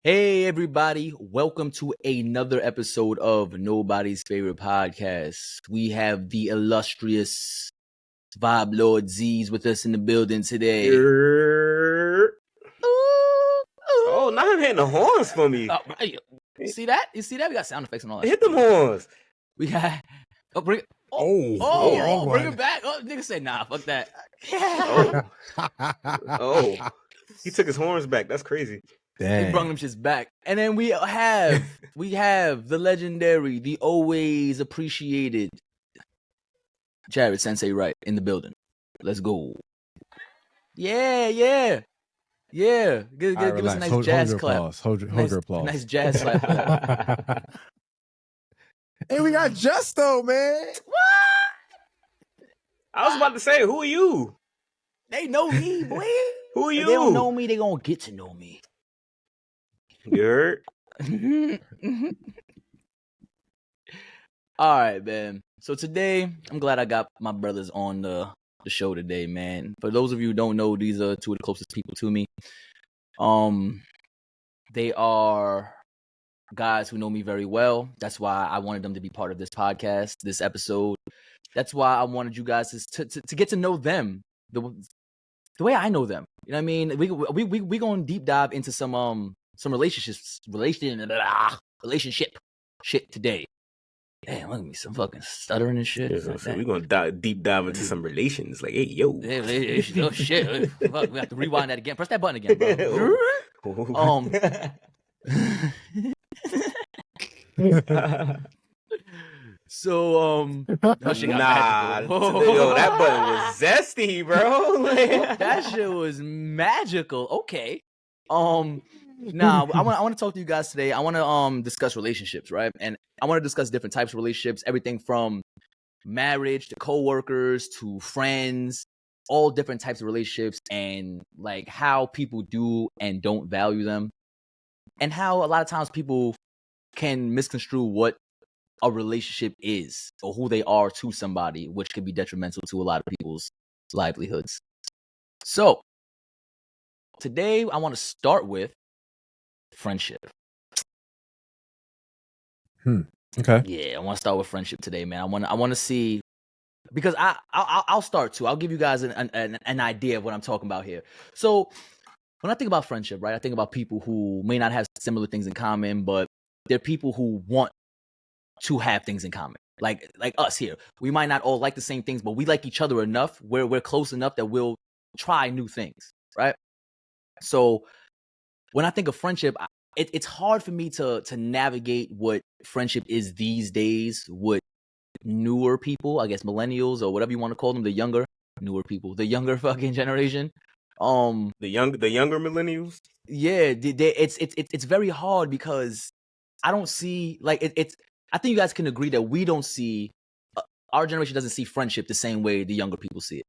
Hey, everybody. Welcome to another episode of Nobody's Favorite Podcast. We have the illustrious Vibe Lord Z's with us in the building today. Oh, now I'm hitting the horns for me. You see that? You see that? We got sound effects and all that. Hit them horns. We got. Bring it back. Oh, nigga said, nah, fuck that. Oh, he took his horns back. That's crazy. He brought them shits back. And then we have the legendary, the always appreciated Jared Sensei Wright in the building. Let's go. Yeah. Give us a nice jazz clap. Hold your applause. Nice jazz clap for that. Hey, we got Justo, man. What? I was about to say, who are you? They know me, boy. Who are you? If they don't know me, they gonna get to know me. You heard? All right, man. So today, I'm glad I got my brothers on the show today, man. For those of you who don't know, these are two of the closest people to me. They are guys who know me very well. That's why I wanted them to be part of this podcast, this episode. That's why I wanted you guys to get to know them the way I know them. You know what I mean? We going deep dive into some relationship shit today. Damn, look at me, some fucking stuttering and shit. Yeah, so we're gonna deep dive into some relations. Like, hey, yo. Oh shit! Fuck, we have to rewind that again. Press that button again, bro. So that shit got magical. Yo, that button was zesty, bro. That shit was magical. Okay. Now I want to talk to you guys today. I want to discuss relationships, right? And I want to discuss different types of relationships, everything from marriage to coworkers to friends, all different types of relationships, and like how people do and don't value them, and how a lot of times people can misconstrue what a relationship is or who they are to somebody, which can be detrimental to a lot of people's livelihoods. So today I want to start with friendship. Okay. Yeah, I want to start with friendship today, man. I want to see, because I'll start too. I'll give you guys an idea of what I'm talking about here. So when I think about friendship, right, I think about people who may not have similar things in common, but they're people who want to have things in common. Like us here. We might not all like the same things, but we like each other enough where we're close enough that we'll try new things, right? So when I think of friendship, it's hard for me to navigate what friendship is these days with newer people, I guess millennials or whatever you want to call them, newer people, the younger fucking generation. The younger millennials. Yeah, it's very hard because I don't see it's. I think you guys can agree that we don't see our generation doesn't see friendship the same way the younger people see it,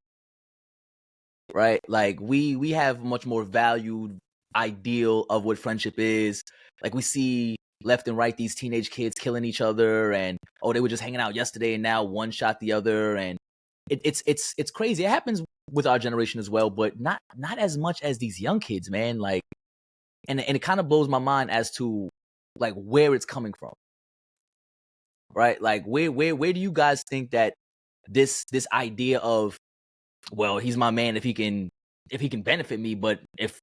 right? Like we have much more valued ideal of what friendship is. Like we see left and right these teenage kids killing each other, and they were just hanging out yesterday and now one shot the other, and it's crazy. It happens with our generation as well, but not as much as these young kids, man. Like, and it kind of blows my mind as to like where it's coming from, right? Like where do you guys think that this idea of, well, he's my man if he can benefit me, but if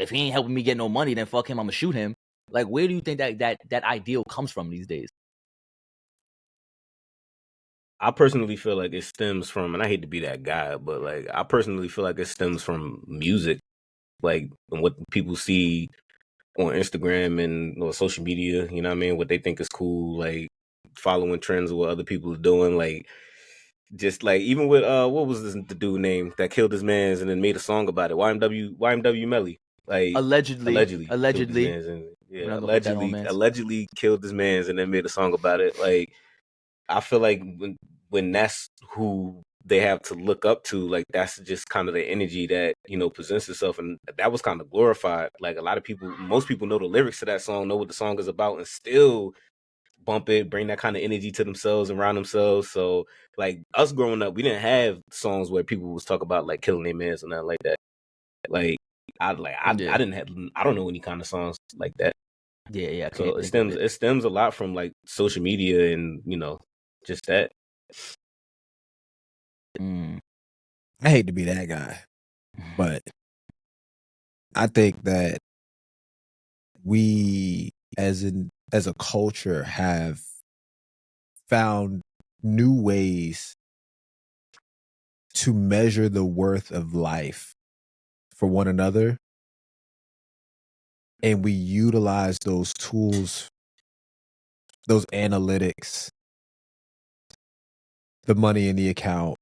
he ain't helping me get no money, then fuck him, I'm gonna shoot him. Like, where do you think that ideal comes from these days? I personally feel like it stems from, and I hate to be that guy, but like I personally feel like it stems from music, like and what people see on Instagram and or social media. You know what I mean? What they think is cool, like following trends of what other people are doing, like just like even with what was the dude name that killed his mans and then made a song about it? YMW Melly. Like allegedly allegedly killed his mans and then made a song about it. Like I feel like when that's who they have to look up to, like that's just kind of the energy that, you know, presents itself, and that was kind of glorified. Like most people know the lyrics to that song, know what the song is about, and still bump it, bring that kind of energy to themselves and around themselves. So like us growing up, we didn't have songs where people was talk about like killing their mans or nothing like that. Like I don't know any kind of songs like that. Yeah, I So can't think of it. it stems a lot from like social media and just that. Mm. I hate to be that guy, but I think that we as a culture have found new ways to measure the worth of life for one another, and we utilize those tools, those analytics, the money in the account,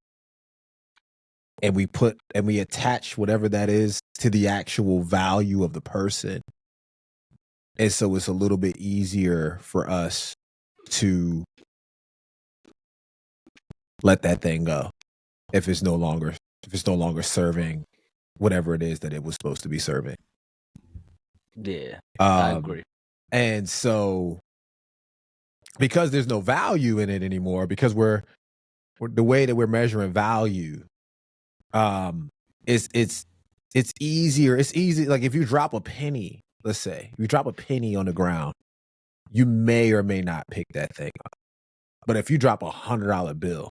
and we attach whatever that is to the actual value of the person. And so it's a little bit easier for us to let that thing go if it's no longer serving whatever it is that it was supposed to be serving. Yeah, I agree. And so because there's no value in it anymore, because we're the way that we're measuring value, it's easier. It's easy. Like if you drop a penny, let's say you drop a penny on the ground, you may or may not pick that thing up. But if you drop $100 bill,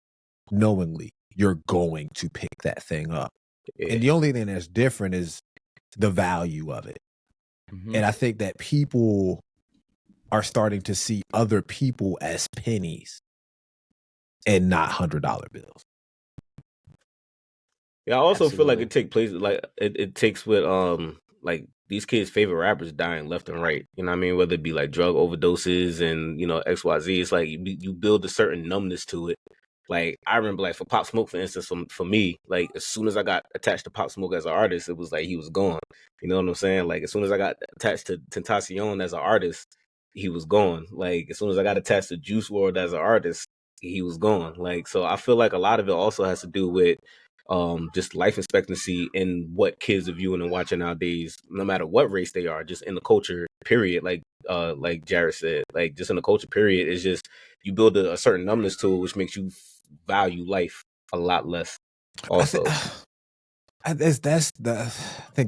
knowingly, you're going to pick that thing up. Yeah. And the only thing that's different is the value of it. Mhm. And I think that people are starting to see other people as pennies and not $100 bills. Yeah, I also feel like Absolutely. it takes place like it takes with like these kids' favorite rappers dying left and right. You know what I mean? Whether it be like drug overdoses and XYZ, it's like you build a certain numbness to it. Like I remember, like for Pop Smoke, for instance, for me, like as soon as I got attached to Pop Smoke as an artist, it was like he was gone. You know what I'm saying? Like as soon as I got attached to Tentacion as an artist, he was gone. Like as soon as I got attached to Juice WRLD as an artist, he was gone. Like so, I feel like a lot of it also has to do with just life expectancy and what kids are viewing and watching nowadays, no matter what race they are, just in the culture period. Like Jared said, like just in the culture period, it's just you build a certain numbness to it, which makes you value life a lot less. Also, I think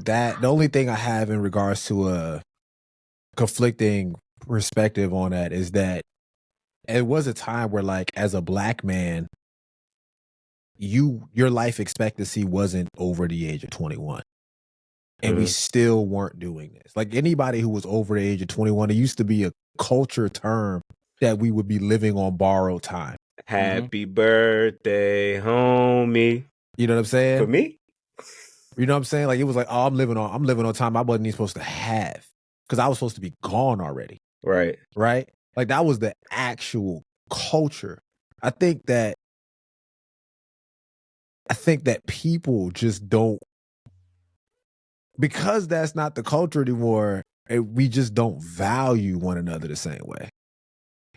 that the only thing I have in regards to a conflicting perspective on that is that it was a time where, like, as a black man, your life expectancy wasn't over the age of 21. And we still weren't doing this. Like anybody who was over the age of 21, it used to be a culture term that we would be living on borrowed time. happy birthday, homie. You know what I'm saying? For me, you know what I'm saying? Like it was like, oh, I'm living on time I wasn't even supposed to have because I was supposed to be gone already. right? Right? Like that was the actual culture. I think that people just don't, because that's not the culture anymore. We just don't value one another the same way.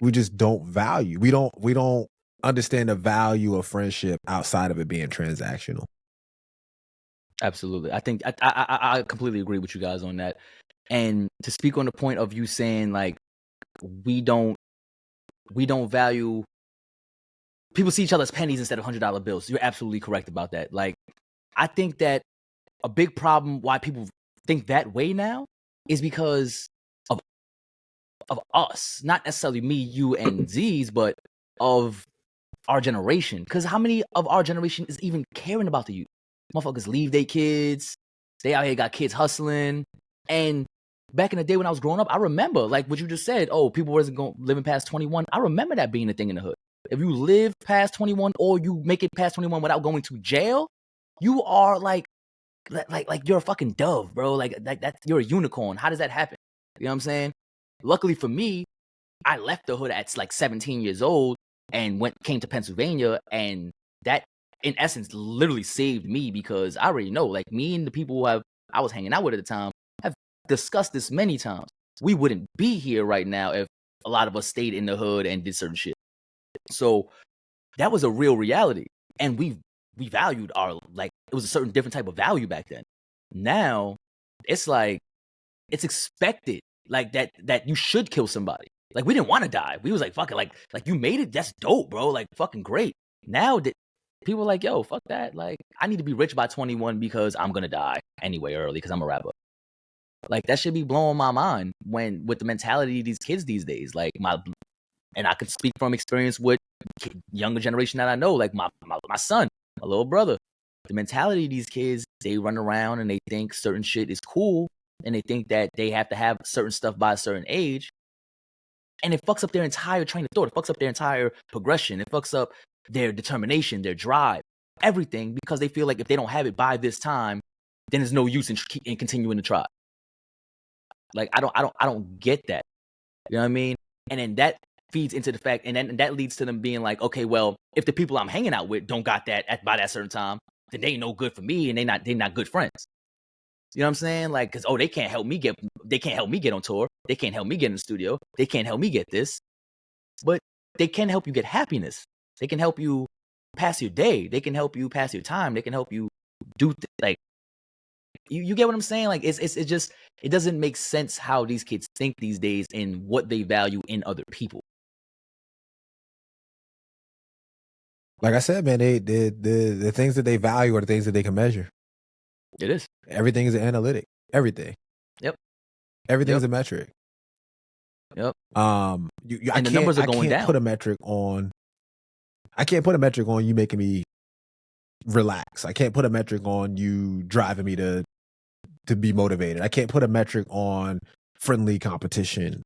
We just don't value. We don't understand the value of friendship outside of it being transactional. Absolutely. I think I completely agree with you guys on that. And to speak on the point of you saying like we don't value, people see each other as pennies instead of $100 bills. You're absolutely correct about that. Like I think that a big problem why people think that way now is because of us, not necessarily me, you, and Z's, but of our generation. Because how many of our generation is even caring about the youth? Motherfuckers leave their kids. They out here got kids hustling. And back in the day when I was growing up, I remember, like what you just said, oh, people wasn't living past 21. I remember that being a thing in the hood. If you live past 21 or you make it past 21 without going to jail, you are like you're a fucking dove, bro. Like that you're a unicorn. How does that happen? You know what I'm saying? Luckily for me, I left the hood at like 17 years old and came to Pennsylvania, and that in essence literally saved me because I already know, like me and the people who I was hanging out with at the time have discussed this many times. We wouldn't be here right now if a lot of us stayed in the hood and did certain shit. So that was a real reality, and we valued our, like, it was a certain different type of value back then. Now it's like it's expected, like that you should kill somebody. Like we didn't want to die. We was like, fuck it, like you made it. That's dope, bro. Like fucking great. Now that people are like, yo, fuck that. Like I need to be rich by 21 because I'm gonna die anyway early because I'm a rapper. Like that should be blowing my mind with the mentality of these kids these days. Like and I could speak from experience with younger generation that I know, like my son, my little brother. The mentality of these kids, they run around and they think certain shit is cool, and they think that they have to have certain stuff by a certain age, and it fucks up their entire train of thought. It fucks up their entire progression. It fucks up their determination, their drive, everything, because they feel like if they don't have it by this time, then there's no use in continuing to try. Like I don't get that. You know what I mean? And then that feeds into the fact, and then that leads to them being like, okay, well, if the people I'm hanging out with don't got that by that certain time, then they ain't no good for me, and they not good friends. You know what I'm saying? Like, cause they can't help me get on tour. They can't help me get in the studio. They can't help me get this, but they can help you get happiness. They can help you pass your day. They can help you pass your time. They can help you do like. You get what I'm saying? Like it just it doesn't make sense how these kids think these days and what they value in other people. Like I said, man, the things that they value are the things that they can measure. It is. Everything is an analytic. Everything. Yep. Everything's a metric. Yep. And the numbers are going down. Put a metric on. I can't put a metric on you making me relax. I can't put a metric on you driving me to be motivated. I can't put a metric on friendly competition,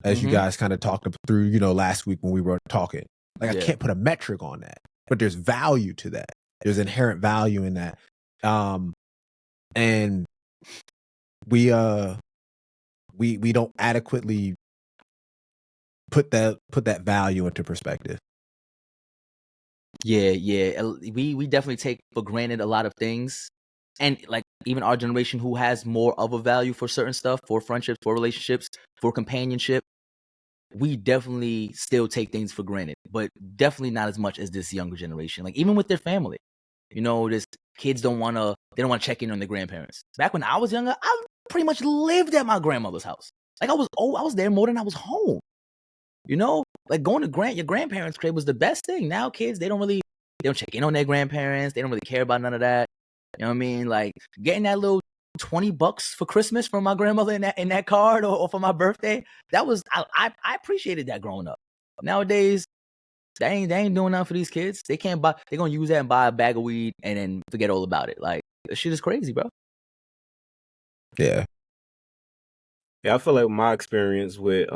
as you guys kind of talked through, last week when we were talking. Like I can't put a metric on that, but there's value to that. There's inherent value in that. And we don't adequately put that value into perspective. Yeah. We definitely take for granted a lot of things. And like even our generation who has more of a value for certain stuff, for friendships, for relationships, for companionship, we definitely still take things for granted, but definitely not as much as this younger generation. Like even with their family, this kids don't want to check in on their grandparents. Back when I was younger, I pretty much lived at my grandmother's house. Like I was there more than I was home. Like going to your grandparents' crib was the best thing. Now kids, they don't check in on their grandparents. They don't really care about none of that. You know what I mean? Like getting that little $20 for Christmas from my grandmother in that card or for my birthday. That was I appreciated that growing up. Nowadays, they ain't doing nothing for these kids. They can't buy. They're gonna use that and buy a bag of weed and then forget all about it. Like this shit is crazy, bro. Yeah. Yeah, I feel like my experience with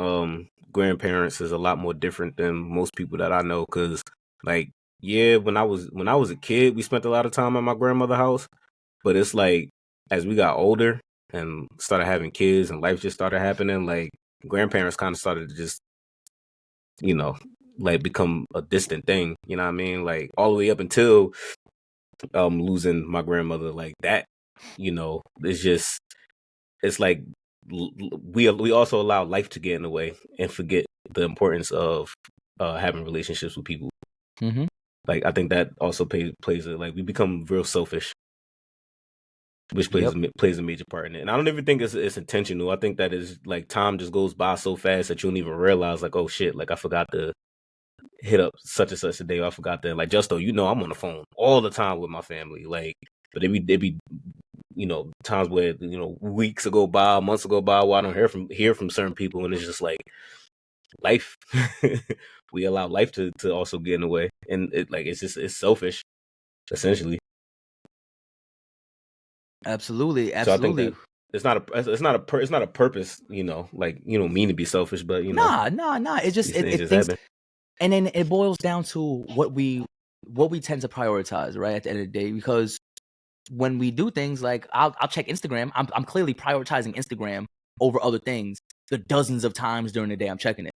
grandparents is a lot more different than most people that I know. Cause like, yeah, when I was a kid, we spent a lot of time at my grandmother's house. But it's like as we got older and started having kids and life just started happening, like grandparents kind of started to just, like become a distant thing. You know what I mean? Like all the way up until losing my grandmother, like that. It's like we also allow life to get in the way and forget the importance of having relationships with people. Mm-hmm. Like I think that also plays it. Like we become real selfish, which plays a major part in it. And I don't even think it's intentional. I think that is like time just goes by so fast that you don't even realize like, oh shit, like I forgot to hit up such and such a day. Or I forgot to like Justo, I'm on the phone all the time with my family. Like, but it be times where weeks go by, months go by, where I don't hear from certain people, and it's just like life. We allow life to also get in the way, and it's selfish, essentially. Absolutely. So I think that it's not a purpose, like you don't mean to be selfish, but Nah. It's just it things, and then it boils down to what we tend to prioritize, right? At the end of the day, because when we do things like I'll check Instagram, I'm clearly prioritizing Instagram over other things the dozens of times during the day I'm checking it.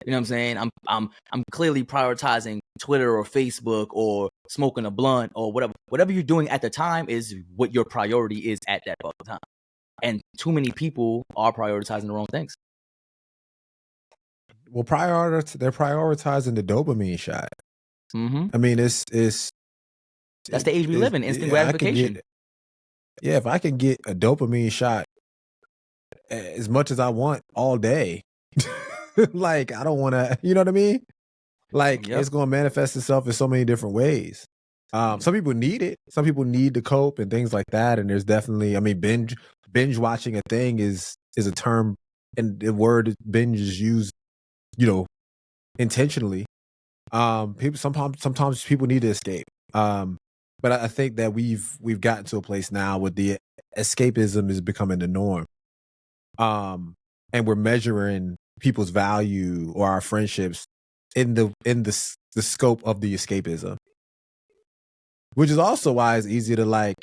You know what I'm saying? I'm clearly prioritizing Twitter or Facebook or smoking a blunt or whatever you're doing at the time is what your priority is at that time. And too many people are prioritizing the wrong things. Well, they're prioritizing the dopamine shot. Mm-hmm. I mean, that's the age we live in, instant gratification. If I can get a dopamine shot as much as I want all day, like I don't want to, you know what I mean? Like it's going to manifest itself in so many different ways. Some people need it. Some people need to cope and things like that. And there's definitely, I mean, binge watching a thing is a term, and the word binge is used, intentionally. People sometimes people need to escape. But I think that we've gotten to a place now where the escapism is becoming the norm. And we're measuring people's value or our friendships in the scope of the escapism, which is also why it's easy to like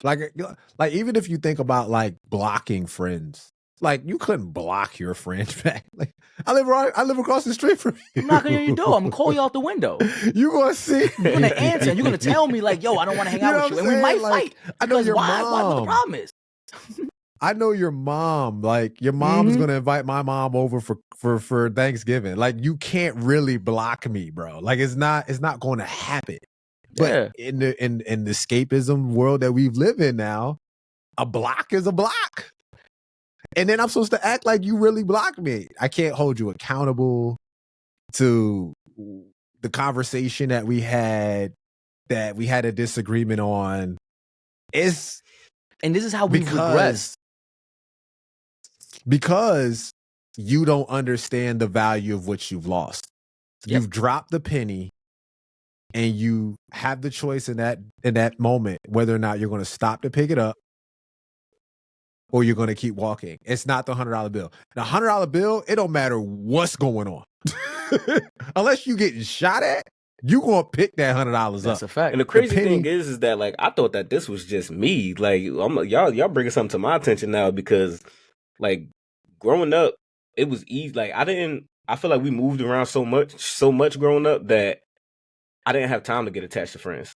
even if you think about like blocking friends, like you couldn't block your friend back. Like I live across the street from you. I'm knocking on your door. I'm gonna call you out the window. You gonna see? You're gonna answer. And you're gonna tell me like, yo, I don't want to hang out with you, and we might fight. I know your why? mom. What the problem is? I know your mom. Like your mom is gonna invite my mom over for Thanksgiving. Like you can't really block me, bro. Like it's not going to happen. But in the escapism world that we live in now, a block is a block. And then I'm supposed to act like you really blocked me. I can't hold you accountable to the conversation that we had a disagreement on. And this is how we regress. Because you don't understand the value of what you've lost. Yep. You've dropped the penny, and you have the choice in that moment whether or not you're going to stop to pick it up or you're going to keep walking. It's not the $100 bill. The $100 bill, it don't matter what's going on. Unless you getting shot at, you going to pick that $100 up. That's a fact. And the crazy thing is that like I thought that this was just me. Like y'all bringing something to my attention now, because like growing up, it was easy. Like I feel like we moved around so much growing up that I didn't have time to get attached to friends.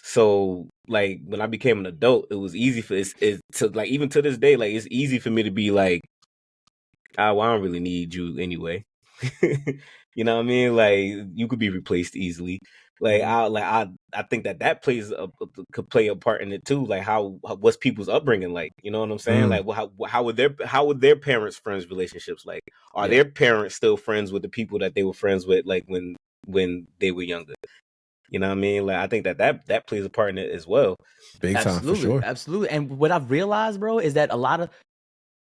So like when I became an adult, it was easy for it to like, even to this day, like it's easy for me to be like, well, I don't really need you anyway. You know what I mean? Like you could be replaced easily. Like I think that could play a part in it too. Like what's people's upbringing like? You know what I'm saying? Like how would their parents' friends relationships like? Are their parents still friends with the people that they were friends with like when they were younger? You know what I mean? Like I think that plays a part in it as well. Big time, for sure. Absolutely. And what I've realized, bro, is that a lot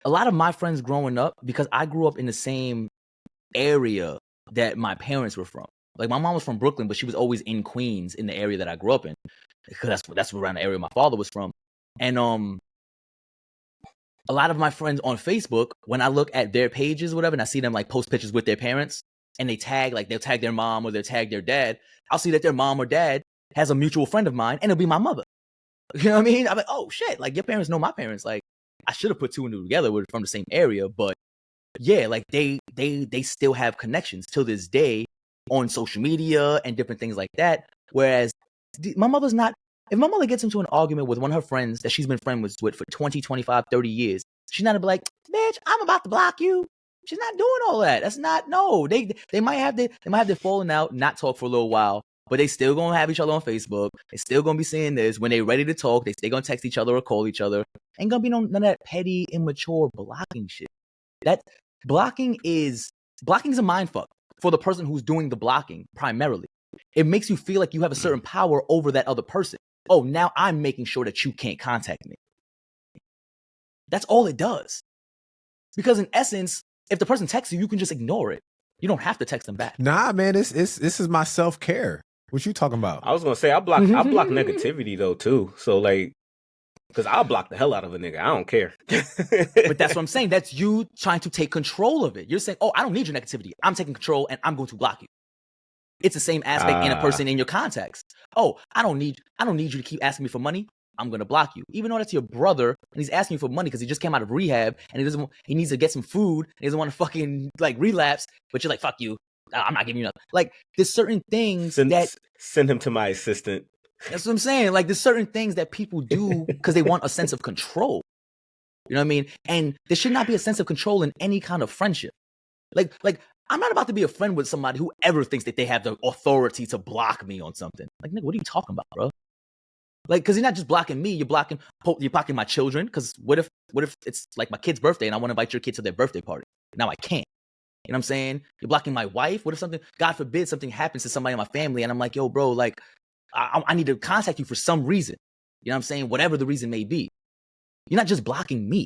of my friends growing up, because I grew up in the same area that my parents were from. Like my mom was from Brooklyn, but she was always in Queens, in the area that I grew up in, because that's around the area my father was from. And a lot of my friends on Facebook, when I look at their pages, whatever, and I see them like post pictures with their parents, and they'll tag their mom or they'll tag their dad, I'll see that their mom or dad has a mutual friend of mine, and it'll be my mother. You know what I mean? I'm like, oh shit, like your parents know my parents. Like I should have put two and two together. We're from the same area, but yeah, like they still have connections till this day on social media and different things like that. Whereas my mother's not. If my mother gets into an argument with one of her friends that she's been friends with for 20, 25, 30 years, she's not gonna be like, bitch, I'm about to block you. She's not doing all that. That's not, no. They might have their falling out, not talk for a little while, but they still gonna have each other on Facebook. They still gonna be saying this. When they ready to talk, they still gonna text each other or call each other. Ain't gonna be none of that petty, immature blocking shit. That blocking is a mind fuck for the person who's doing the blocking primarily. It makes you feel like you have a certain power over that other person. Oh, now I'm making sure that you can't contact me. That's all it does. Because in essence, if the person texts you, you can just ignore it. You don't have to text them back. Nah, man, this is my self-care. What you talking about? I was gonna say I block negativity though too. So like, because I'll block the hell out of a nigga. I don't care. But that's what I'm saying. That's you trying to take control of it. You're saying, oh, I don't need your negativity. I'm taking control and I'm going to block you. It's the same aspect in a person in your context. Oh, I don't need you to keep asking me for money. I'm going to block you. Even though that's your brother and he's asking you for money because he just came out of rehab and he needs to get some food and he doesn't want to fucking like relapse, but you're like, fuck you. I'm not giving you nothing. Like there's certain things send him to my assistant. That's what I'm saying. Like there's certain things that people do because they want a sense of control. You know what I mean? And there should not be a sense of control in any kind of friendship. Like I'm not about to be a friend with somebody who ever thinks that they have the authority to block me on something. Like, nigga, what are you talking about, bro? Like, because you're not just blocking me, you're blocking my children. Because what if it's like my kid's birthday and I want to invite your kid to their birthday party? Now I can't. You know what I'm saying? You're blocking my wife. What if God forbid, something happens to somebody in my family and I'm like, yo, bro, like, I need to contact you for some reason. You know what I'm saying? Whatever the reason may be. You're not just blocking me.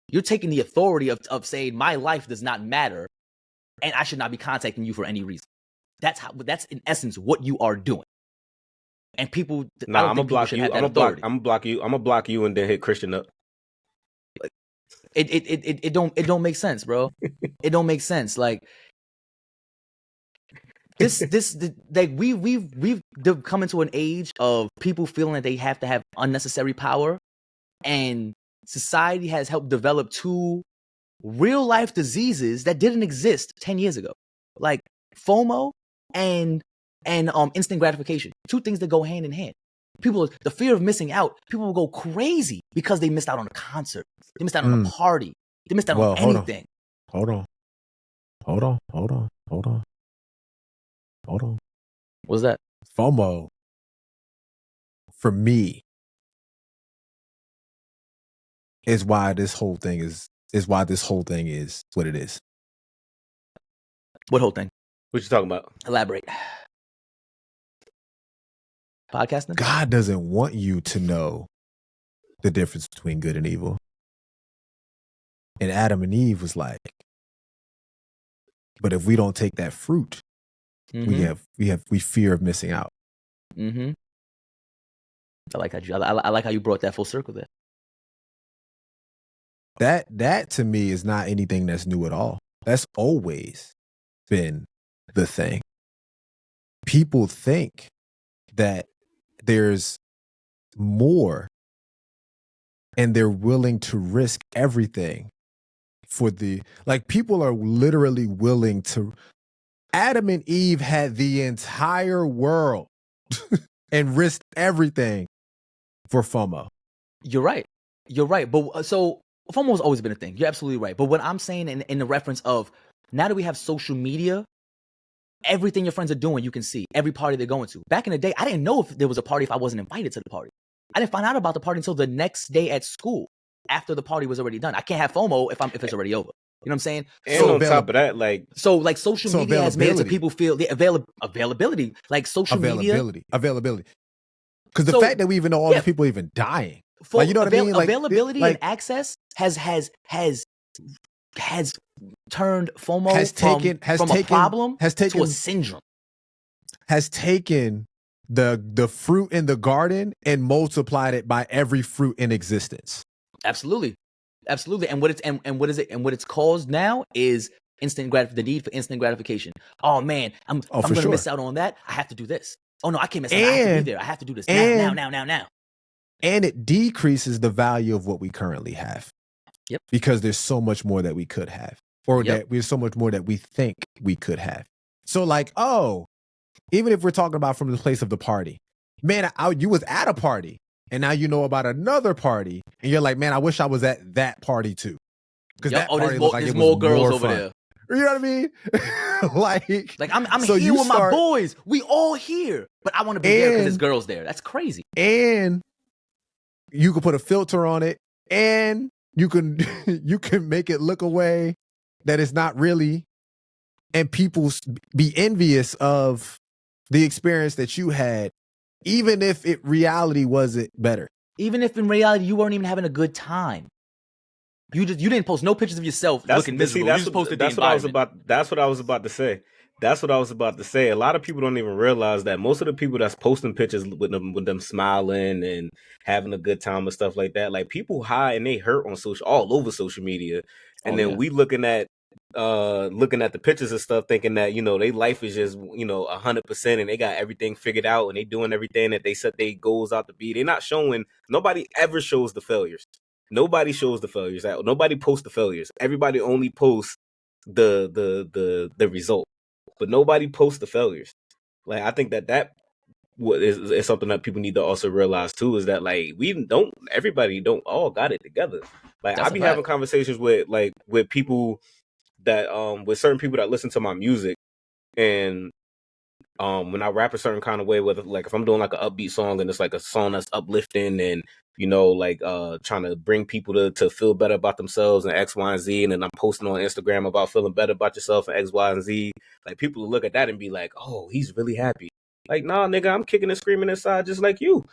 You're taking the authority of saying my life does not matter and I should not be contacting you for any reason. That's in essence what you are doing. And people, I don't think people should have that authority. I'm gonna block you and then hit Christian up. It don't make sense, bro. It don't make sense. Like like we've come into an age of people feeling that they have to have unnecessary power, and society has helped develop two real life diseases that didn't exist 10 years ago, like FOMO and instant gratification. Two things that go hand in hand. People, the fear of missing out, people will go crazy because they missed out on a concert, they missed out on a party, they missed out on anything. Hold on. What's that? FOMO, for me, is why this whole thing is what it is. What whole thing? What you talking about? Elaborate. Podcasting? God doesn't want you to know the difference between good and evil. And Adam and Eve was like, but if we don't take that fruit, we fear of missing out. Mm-hmm. I like how you brought that full circle there. That to me is not anything that's new at all. That's always been the thing. People think that there's more and they're willing to risk everything for people are literally willing to. Adam and Eve had the entire world and risked everything for FOMO. You're right. But so FOMO's always been a thing. You're absolutely right. But what I'm saying in the reference of now that we have social media, everything your friends are doing, you can see every party they're going to. Back in the day, I didn't know if there was a party if I wasn't invited to the party. I didn't find out about the party until the next day at school after the party was already done. I can't have FOMO if it's already over. You know what I'm saying? And so on top of that, like social media has made it so people feel the availability, like social media availability. Because the fact that we even know all these people even dying, like, you know what I mean? Like, availability and access has turned FOMO from a problem to a syndrome. Has taken the fruit in the garden and multiplied it by every fruit in existence. Absolutely. And what it's caused now is the need for instant gratification. Oh man, I'm gonna miss out on that. I have to do this. Oh no, I can't miss out. I have to be there. I have to do this now. And it decreases the value of what we currently have. Yep. Because there's so much more that we could have, or that there's so much more that we think we could have. So like, even if we're talking about from the place of the party, man, you was at a party and now you know about another party and you're like, man, I wish I was at that party too. Because that party looked like it was more girls over there. You know what I mean? like I'm so here with my boys. We all here, but I want to be there because there's girls there. That's crazy. And you can put a filter on it, and you can make it look a way that it's not really, and people be envious of the experience that you had, even if reality wasn't better. Even if in reality you weren't even having a good time. You didn't post no pictures of yourself looking miserable. You just posted the environment. That's what I was about to say. A lot of people don't even realize that most of the people that's posting pictures with them smiling and having a good time and stuff like that, like people hide and they hurt on all over social media, and then we looking at the pictures and stuff, thinking that their life is just 100% and they got everything figured out and they doing everything that they set their goals out to be. They're not showing. Nobody ever shows the failures. Nobody shows the failures out. Nobody posts the failures. Everybody only posts the result, but nobody posts the failures. Like, I think that is something that people need to also realize too, is that like everybody don't all got it together. Like, I be having conversations with people that with certain people that listen to my music, and when I rap a certain kind of way, whether like if I'm doing like an upbeat song and it's like a song that's uplifting and trying to bring people to feel better about themselves and X, Y, and Z, and then I'm posting on Instagram about feeling better about yourself and X, Y, and Z, like people will look at that and be like, oh, he's really happy. Like, nah, nigga, I'm kicking and screaming inside just like you.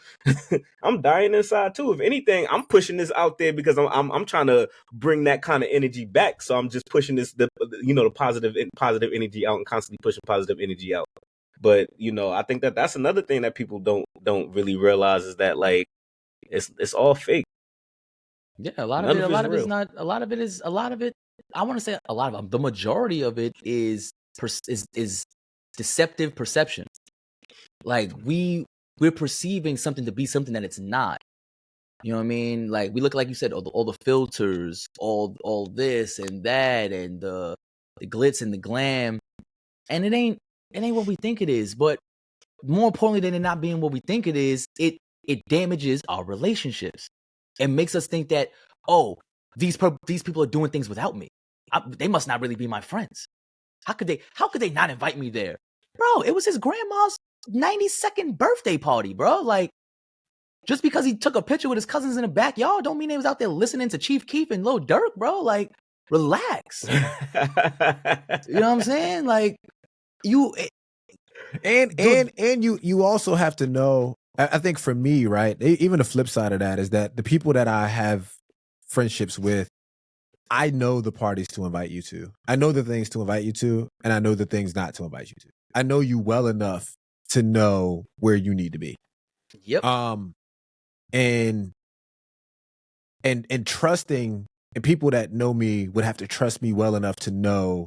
I'm dying inside too. If anything, I'm pushing this out there because I'm trying to bring that kind of energy back. So I'm just pushing the positive energy out and constantly pushing positive energy out. But I think that's another thing that people don't really realize is that like it's all fake. Yeah, a lot None of it. of A it's lot of it is real. not. A lot of it is. A lot of it. I want to say a lot of the majority of it is deceptive perception. Like we're perceiving something to be something that it's not. You know what I mean? Like we look, like you said, all the filters, all this and that, and the glitz and the glam, and it ain't what we think it is. But more importantly than it not being what we think it is, it damages our relationships. It makes us think that, oh, these people are doing things without me. They must not really be my friends. How could they not invite me there? Bro, it was his grandma's 92nd birthday party, bro. Like, just because he took a picture with his cousins in the backyard don't mean they was out there listening to Chief Keef and Lil Durk, bro. Like, relax. You know what I'm saying? Like, you you also have to know. I think for me, right, even the flip side of that is that the people that I have friendships with, I know the parties to invite you to. I know the things to invite you to, and I know the things not to invite you to. I know you well enough to know where you need to be. Yep. And trusting, and people that know me would have to trust me well enough to know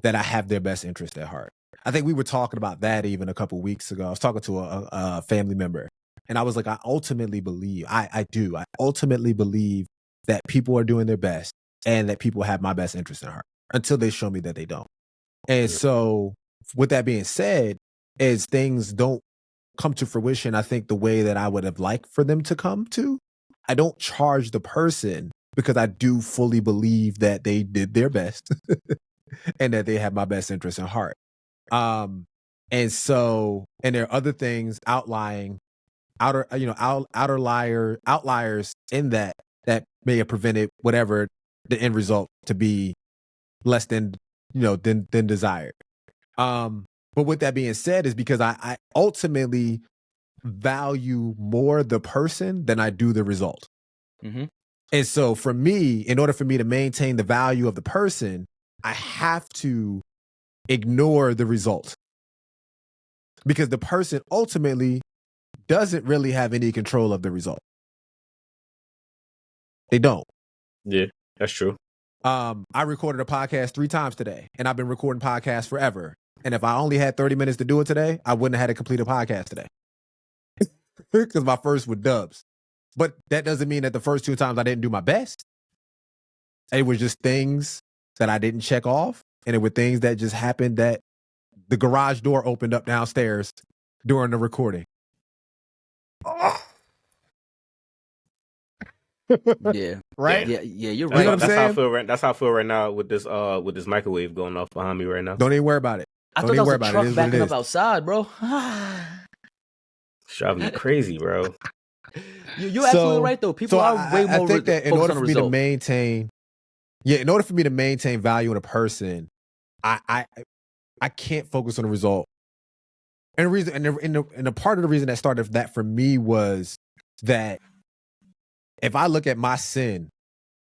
that I have their best interest at heart. I think we were talking about that even a couple weeks ago. I was talking to a family member, and I was like, I ultimately believe, I ultimately believe that people are doing their best and that people have my best interest in heart until they show me that they don't. And so with that being said, as things don't come to fruition, I think the way that I would have liked for them to come to, I don't charge the person because I do fully believe that they did their best and that they have my best interest in heart. And so, and there are other things outlying, outliers in that may have prevented whatever the end result to be less than desired. But with that being said, is because I ultimately value more the person than I do the result. Mm-hmm. And so for me, in order for me to maintain the value of the person, I have to ignore the result. Because the person ultimately doesn't really have any control of the result. They don't. Yeah, that's true. I recorded a podcast 3 times today, and I've been recording podcasts forever. And if I only had 30 minutes to do it today, I wouldn't have had to complete a podcast today. Because my first were dubs. But that doesn't mean that the first 2 times I didn't do my best. It was just things that I didn't check off. And it were things that just happened, that the garage door opened up downstairs during the recording. Yeah. Right? Yeah, you're You know right. what I'm That's how I saying? feel. That's how I feel right now with this microwave going off behind me right now. Don't even worry about it. I Don't thought that even was worry a about it. It truck is what it backing up is. outside, bro. It's driving me crazy, bro. You're absolutely right, though. People are way more I think that in focused order on for the me to result. maintain, value in a person, I can't focus on the result. And the reason, and the part of the reason that started that for me was that if I look at my sin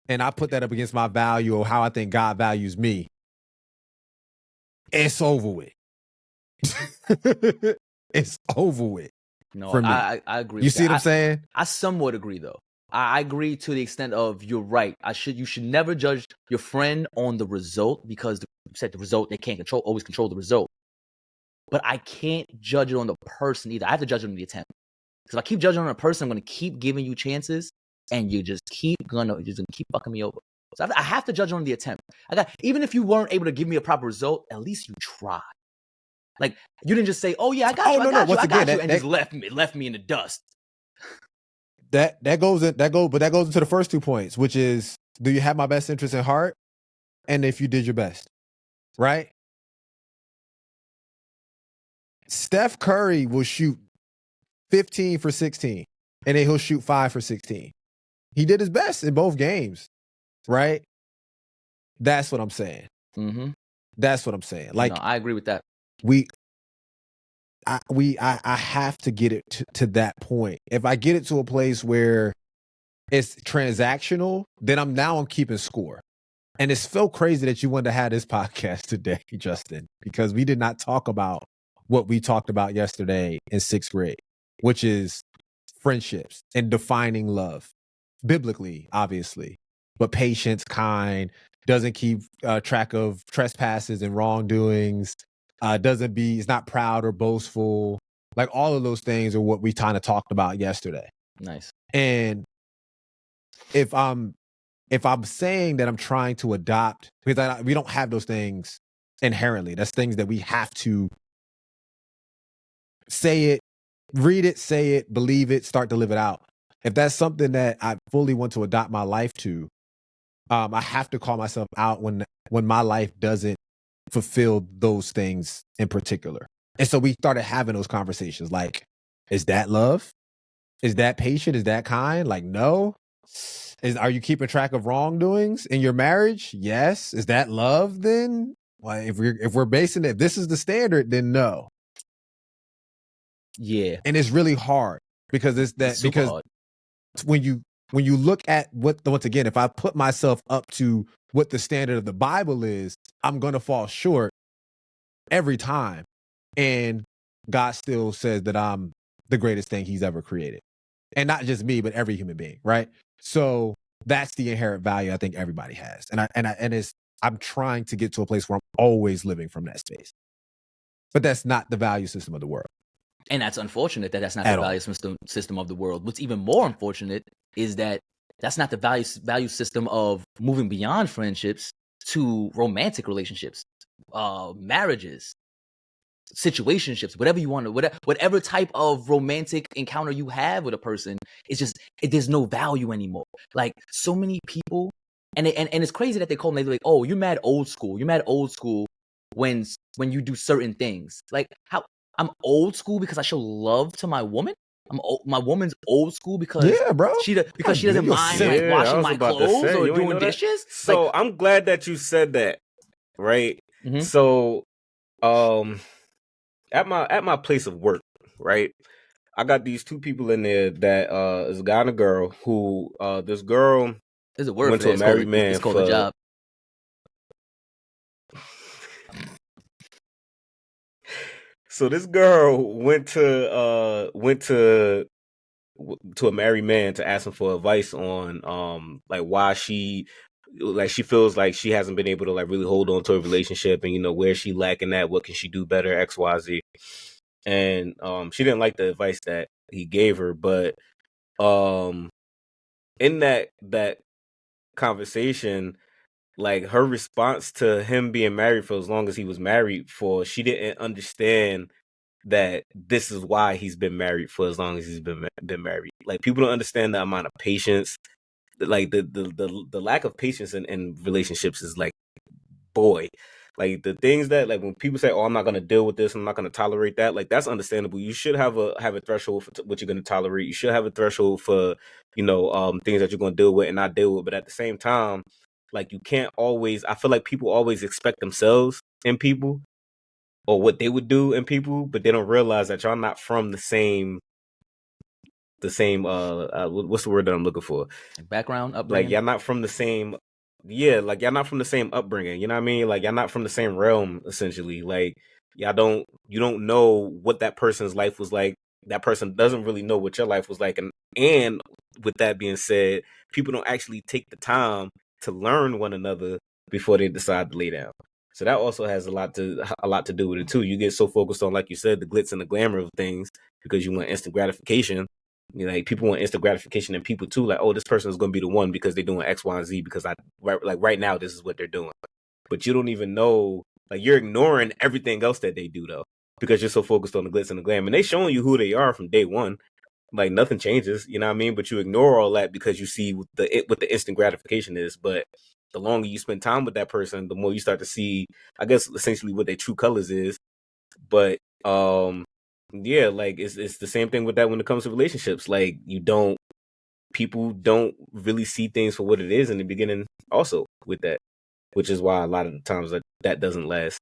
and I put that up against my value or how I think God values me, it's over with. It's over with. No, for me. I agree. You with see that. what I'm saying? I somewhat agree, though. I agree to the extent of you're right. You should never judge your friend on the result, because you said the result, they can't always control the result. But I can't judge it on the person either. I have to judge it on the attempt. Because if I keep judging on a person, I'm going to keep giving you chances, and you're just gonna keep fucking me over. So I have to judge on the attempt. Even if you weren't able to give me a proper result, at least you tried. Like, you didn't just say, "Oh yeah, I got you, I got you," and just left me in the dust. That goes into the first 2 points, which is, do you have my best interest in heart? And if you did your best, right? Steph Curry will shoot 15 for 16, and then he'll shoot 5 for 16. He did his best in both games, right? That's what I'm saying. Mm-hmm. That's what I'm saying. Like, no, I agree with that. I have to get it to that point. If I get it to a place where it's transactional, then I'm keeping score. And it's so crazy that you wanted to have this podcast today, Justin, because we did not talk about what we talked about yesterday in 6th grade, which is friendships and defining love biblically, obviously, but patience, kind, doesn't keep track of trespasses and wrongdoings, is not proud or boastful. Like all of those things are what we kind of talked about yesterday. Nice. And if I'm saying that I'm trying to adopt, because we don't have those things inherently. That's things that we have to say it, read it, say it, believe it, start to live it out. If that's something that I fully want to adopt my life to, I have to call myself out when my life doesn't fulfill those things in particular. And so we started having those conversations like, is that love? Is that patient? Is that kind? Like, no. Are you keeping track of wrongdoings in your marriage? Yes. Is that love then? Well, if we're basing it, if this is the standard, then no. Yeah. And it's really hard because it's super hard. When you look at once again, if I put myself up to what the standard of the Bible is, I'm going to fall short every time. And God still says that I'm the greatest thing he's ever created. And not just me, but every human being, right? So that's the inherent value I think everybody has. I'm trying to get to a place where I'm always living from that space. But that's not the value system of the world. And that's unfortunate that that's not the value system of the world. What's even more unfortunate is that that's not the value system of moving beyond friendships to romantic relationships, marriages, situationships, whatever you want to, whatever type of romantic encounter you have with a person. It's just there's no value anymore. Like so many people, and it's crazy that they call them, they're like, oh, you're mad old school. You're mad old school when you do certain things. Like how I'm old school because I show love to my woman. My woman's old school because she doesn't mind like washing my clothes or doing dishes. So like, I'm glad that you said that, right? Mm-hmm. So, at my place of work, right? I got these two people in there that is a guy and a girl who this girl there's a word went for to a married man. It's called a job. So this girl went to a married man to ask him for advice on like why she feels like she hasn't been able to like really hold on to a relationship, and where she lacking at, what can she do better, XYZ. And she didn't like the advice that he gave her, but in that conversation, like her response to him being married for as long as he was married for, she didn't understand that this is why he's been married for as long as he's been married. Like people don't understand the amount of patience, like the lack of patience in relationships is like, boy, like the things that like when people say, oh, I'm not going to deal with this, I'm not going to tolerate that, like that's understandable. You should have a threshold for what you're going to tolerate. You should have a threshold for things that you're going to deal with and not deal with. But at the same time, like you can't always, I feel like people always expect themselves in people or what they would do in people, but they don't realize that y'all not from the same what's the word that I'm looking for? Background, upbringing. Like y'all not from the same, like y'all not from the same upbringing. You know what I mean? Like y'all not from the same realm. Essentially, like you don't know what that person's life was like. That person doesn't really know what your life was like. And with that being said, people don't actually take the time to learn one another before they decide to lay down. So that also has a lot to do with it too. You get so focused on, like you said, the glitz and the glamour of things because you want instant gratification. Like people want instant gratification in people too. Like, oh, this person is going to be the one because they're doing X, Y, and Z. Because right now, this is what they're doing. But you don't even know. Like you're ignoring everything else that they do though, because you're so focused on the glitz and the glam, and they showing you who they are from day one. Like nothing changes, you know what I mean? But you ignore all that because you see what the instant gratification is. But the longer you spend time with that person, the more you start to see, I guess, essentially what their true colors is. But yeah, like it's the same thing with that when it comes to relationships. Like people don't really see things for what it is in the beginning also with that, which is why a lot of the times that doesn't last.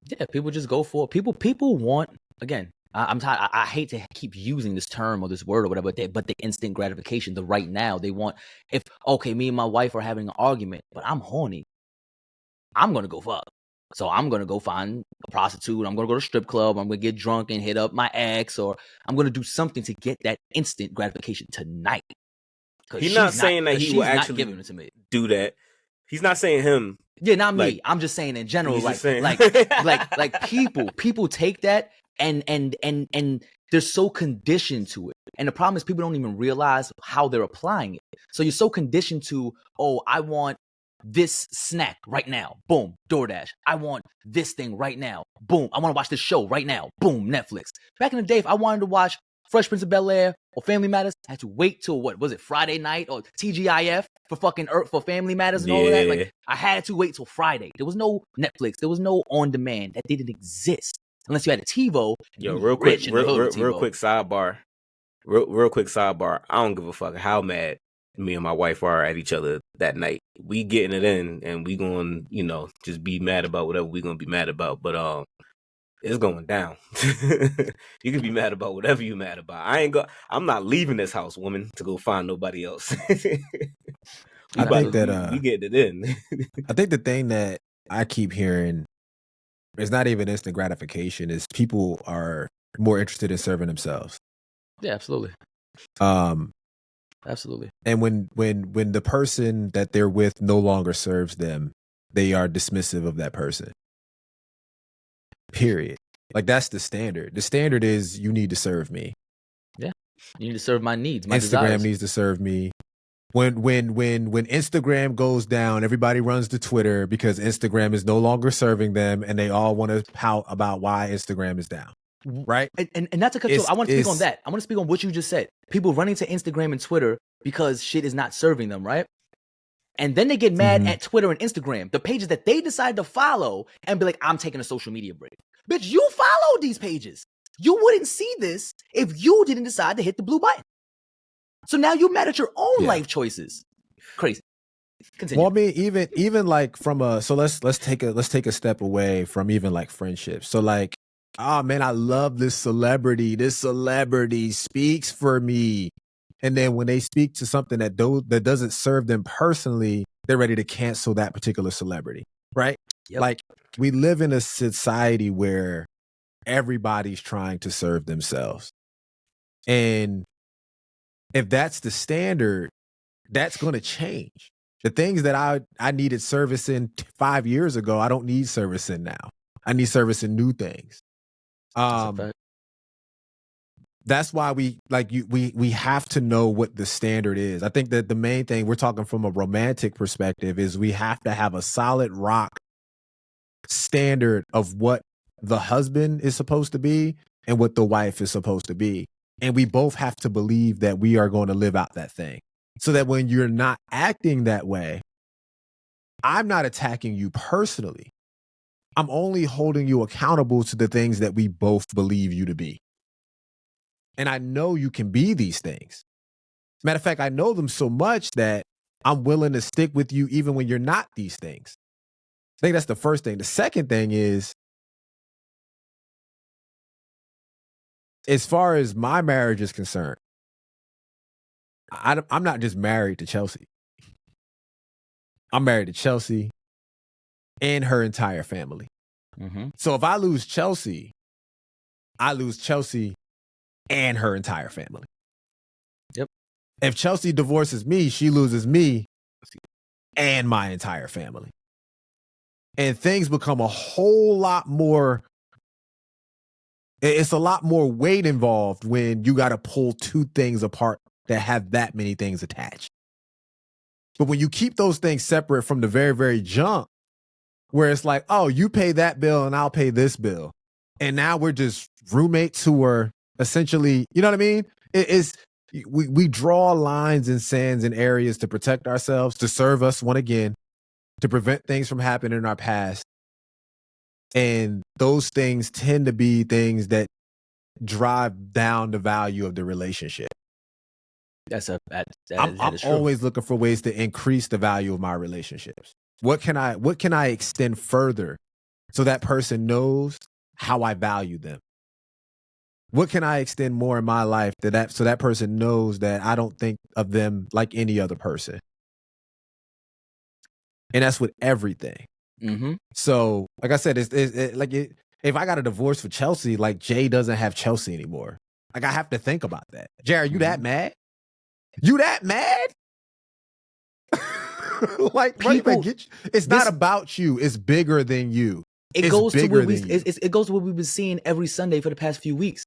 Yeah, people just go for it. People want, again, I'm tired. I hate to keep using this term or this word or whatever, but the instant gratification, the right now. They want, if, okay, me and my wife are having an argument, but I'm horny. I'm going to go fuck. So I'm going to go find a prostitute. I'm going to go to a strip club. I'm going to get drunk and hit up my ex, or I'm going to do something to get that instant gratification tonight. He's not saying that he will actually giving it to me. do that. He's not saying him. Yeah, not me. Like, I'm just saying in general, like people take that and they're so conditioned to it. And the problem is people don't even realize how they're applying it. So you're so conditioned to, oh, I want this snack right now. Boom, DoorDash. I want this thing right now. Boom. I want to watch this show right now. Boom, Netflix. Back in the day, if I wanted to watch Fresh Prince of Bel-Air or Family Matters, I had to wait till what was it, Friday night or TGIF for fucking for Family Matters and all of that. Like, I had to wait till Friday. There was no Netflix. There was no on demand. That didn't exist unless you had a TiVo. Yo, real quick sidebar. Real quick sidebar. I don't give a fuck how mad me and my wife are at each other that night. We getting it in, and we going, just be mad about whatever we gonna be mad about. But it's going down. You can be mad about whatever you mad about. I'm not leaving this house, woman, to go find nobody else. I think that we getting it in. I think the thing that I keep hearing is not even instant gratification, is people are more interested in serving themselves. Yeah, absolutely. Absolutely. And when the person that they're with no longer serves them, they are dismissive of that person. Period. Like, that's the standard. The standard is, you need to serve me. Yeah. You need to serve my needs, my Instagram desires. needs to serve me. When Instagram goes down, everybody runs to Twitter because Instagram is no longer serving them, and they all want to pout about why Instagram is down. Right? And not to cut you off, I want to speak on that. I want to speak on what you just said. People running to Instagram and Twitter because shit is not serving them, right? And then they get mad at Twitter and Instagram, the pages that they decide to follow, and be like, I'm taking a social media break. Bitch, you follow these pages. You wouldn't see this if you didn't decide to hit the blue button. So now you're mad at your own life choices. Crazy. Continue. Well, I mean, even like from let's take a step away from even like friendships. So like, oh man, I love this celebrity. This celebrity speaks for me. And then when they speak to something that doesn't serve them personally, they're ready to cancel that particular celebrity, right? Yep. Like, we live in a society where everybody's trying to serve themselves. And if that's the standard, that's going to change. The things that I needed service in 5 years ago, I don't need service in now. I need service in new things. That's why we have to know what the standard is. I think that the main thing, we're talking from a romantic perspective, is we have to have a solid rock standard of what the husband is supposed to be and what the wife is supposed to be. And we both have to believe that we are going to live out that thing. So that when you're not acting that way, I'm not attacking you personally. I'm only holding you accountable to the things that we both believe you to be. And I know you can be these things. Matter of fact, I know them so much that I'm willing to stick with you even when you're not these things. I think that's the first thing. The second thing is, as far as my marriage is concerned, I'm not just married to Chelsea. I'm married to Chelsea and her entire family. Mm-hmm. So if I lose Chelsea, I lose Chelsea and her entire family. Yep. If Chelsea divorces me, she loses me and my entire family. And things become a whole lot more. It's a lot more weight involved when you got to pull two things apart that have that many things attached. But when you keep those things separate from the very, very jump, where it's like, oh, you pay that bill and I'll pay this bill. And now we're just roommates who are essentially, you know what I mean? We draw lines and sands in areas to protect ourselves, to serve us, one again, to prevent things from happening in our past. And those things tend to be things that drive down the value of the relationship. I'm always looking for ways to increase the value of my relationships. What can I extend further so that person knows how I value them? What can I extend more in my life so that person knows that I don't think of them like any other person? And that's with everything. Mm-hmm. So, like I said, if I got a divorce for Chelsea, like Jay doesn't have Chelsea anymore. Like I have to think about that. Jay, are you that mad? You that mad? Like People, it's not about you. It's bigger than you. It goes to what we've been seeing every Sunday for the past few weeks.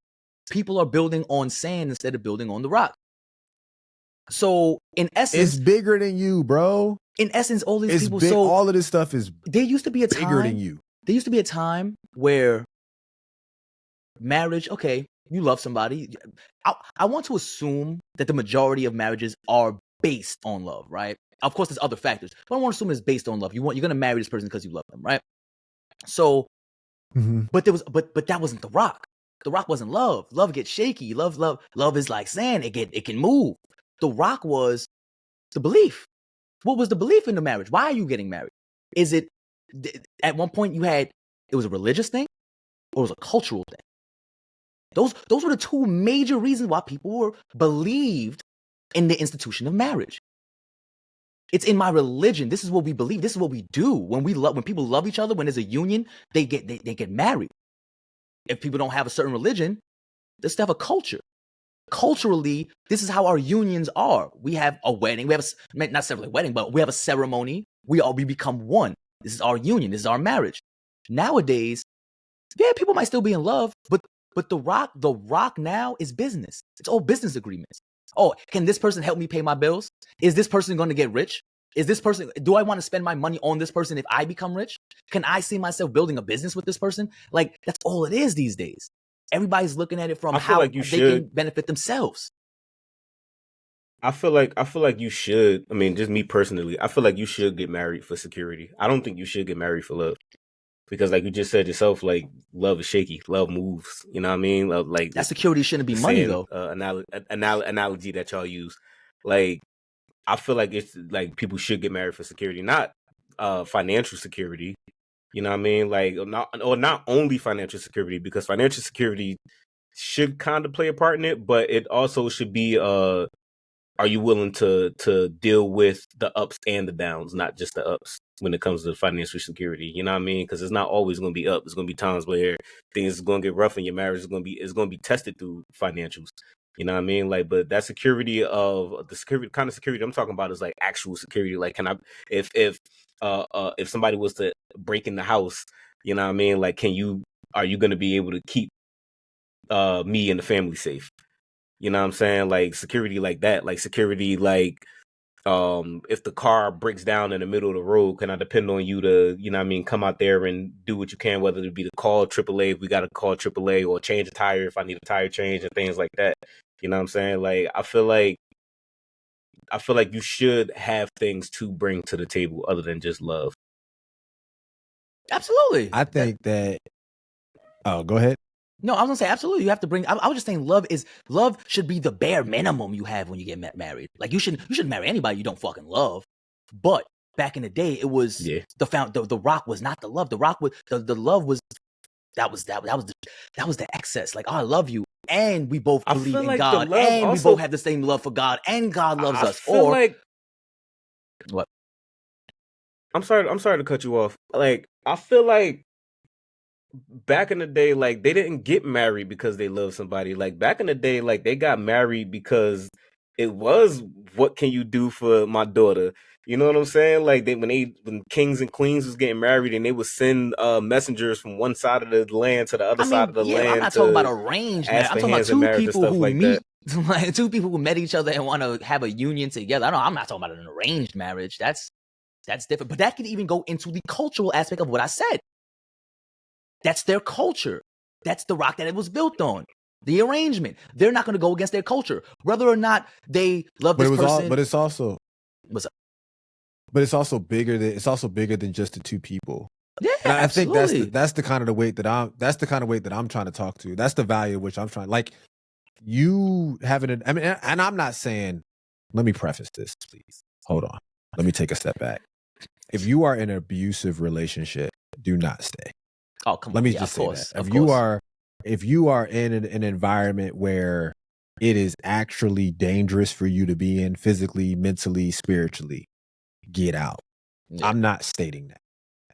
People are building on sand instead of building on the rock. So in essence, it's bigger than you, bro. In essence, all these people. All of this stuff is. There used to be a bigger than you. There used to be a time where marriage. Okay, you love somebody. I want to assume that the majority of marriages are based on love, right? Of course, there's other factors, but I want to assume it's based on love. You're gonna marry this person because you love them, right? So, but that wasn't the rock. The rock wasn't love. Love gets shaky. Love is like sand. It can move. The rock was the belief. What was the belief in the marriage? Why are you getting married? Is it at one point it was a religious thing or it was a cultural thing? Those were the two major reasons why people believed in the institution of marriage. It's in my religion. This is what we believe. This is what we do. When people love each other, when there's a union, they get married. If people don't have a certain religion, they still have a culture. Culturally, this is how our unions are. We have a wedding. We have not necessarily a wedding, but we have a ceremony. We become one. This is our union. This is our marriage. Nowadays, yeah, people might still be in love, but the rock now is business. It's all business agreements. Oh, can this person help me pay my bills? Is this person going to get rich? Do I want to spend my money on this person if I become rich? Can I see myself building a business with this person? Like, that's all it is these days. Everybody's looking at it from how they can benefit themselves. I feel like you should. I mean, just me personally, I feel like you should get married for security. I don't think you should get married for love. Because like you just said yourself, like love is shaky, love moves. You know what I mean? Like that security shouldn't be money though. Analogy that y'all use. Like I feel like it's like people should get married for security, not financial security. You know what I mean? Like not only financial security, because financial security should kind of play a part in it, but it also should be are you willing to deal with the ups and the downs, not just the ups when it comes to financial security? You know what I mean? Because it's not always going to be up. It's going to be times where things are going to get rough and your marriage is going to be tested through financials. You know what I mean? Like, but that security of the security, kind of security I'm talking about is like actual security. Like, can I, if somebody was to break in the house, you know what I mean? Like, are you going to be able to keep me and the family safe? You know what I'm saying? Like security like that, like security like if the car breaks down in the middle of the road, can I depend on you to, you know what I mean, come out there and do what you can, whether it be to call AAA if we got to call AAA, or change a tire if I need a tire change and things like that. You know what I'm saying? Like I feel like you should have things to bring to the table other than just love. Absolutely. I think that oh, go ahead. No, I was gonna say absolutely. You have to bring. I was just saying, love should be the bare minimum you have when you get married. Like you shouldn't marry anybody you don't fucking love. But back in the day, it was the rock was not the love. The rock was the love was that was the excess. Like, oh, I love you, and we both believe in like God, and also, we both have the same love for God, and God loves us. Or like what? I'm sorry to cut you off. Like I feel like back in the day, like they didn't get married because they loved somebody. Like back in the day, like they got married because it was, what can you do for my daughter? You know what I'm saying? Like when kings and queens was getting married, and they would send messengers from one side of the land to the other side of the land. I'm not talking about arranged marriage. I'm talking about two people who meet, like two people who met each other and want to have a union together. I'm not talking about an arranged marriage. That's different. But that could even go into the cultural aspect of what I said. That's their culture. That's the rock that it was built on. The arrangement. They're not going to go against their culture, whether or not they love this person. But it's also what's up? But it's also bigger than just the two people. Yeah, and I absolutely. think that's the kind of weight that I'm trying to talk to. That's the value which I'm trying. Like you having it. I mean, and I'm not saying. Let me preface this, please. Hold on. Let me take a step back. If you are in an abusive relationship, do not stay. Oh, come Let on. me Yeah, just of say course. that Of course. if you are in an environment where it is actually dangerous for you to be in physically, mentally, spiritually, get out. Yeah. I'm not stating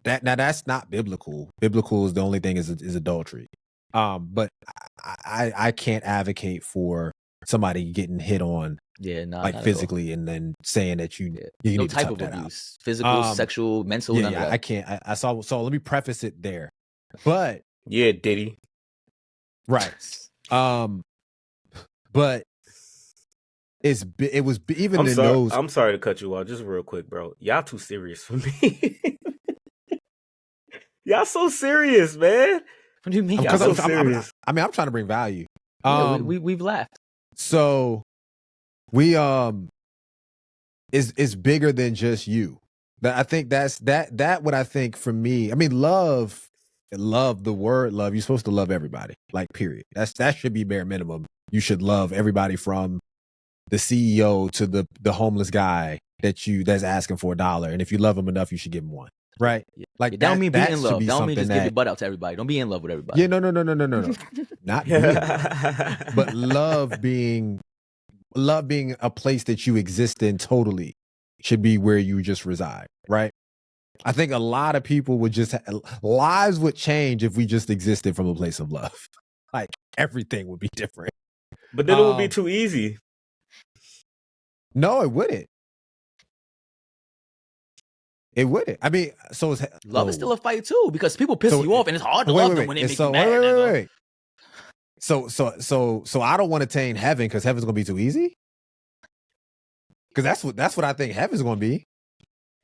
that. Now that's not biblical. Biblical is the only thing is adultery. But I can't advocate for somebody getting hit on Yeah, nah, like not at all. physically and then saying that you No need to type tough of that out. abuse. Physical, sexual, mental, none of I that. can't. I saw. So let me preface it there. But Yeah, Diddy. right. But it was even I'm in sorry. those. I'm sorry to cut you off. Just real quick, bro. Y'all too serious for me. Y'all so serious, man. What do you mean? Y'all Because so bro? serious. I'm trying to bring value. Yeah, we've laughed. So we is bigger than just you. I think that's what I think for me. I mean, love, the word love. You're supposed to love everybody. Like, period. That should be bare minimum. You should love everybody from the CEO to the homeless guy that's asking for $1. And if you love him enough, you should give him one. Right? Yeah. Like That don't mean be that in should love. be That don't mean something just give that your butt out to everybody. Don't be in love with everybody. yeah, no. Not be in love. But love being a place that you exist in totally should be where you just reside, right? I think a lot of people would just lives would change if we just existed from a place of love. Like, everything would be different. But then it would be too easy. No, it wouldn't. It wouldn't. I mean, so it's Love is still a fight too, because people piss So you off, and it's hard to love them when they make you mad. wait. So I don't want to attain heaven because heaven's gonna be too easy. Because that's what I think heaven's gonna be.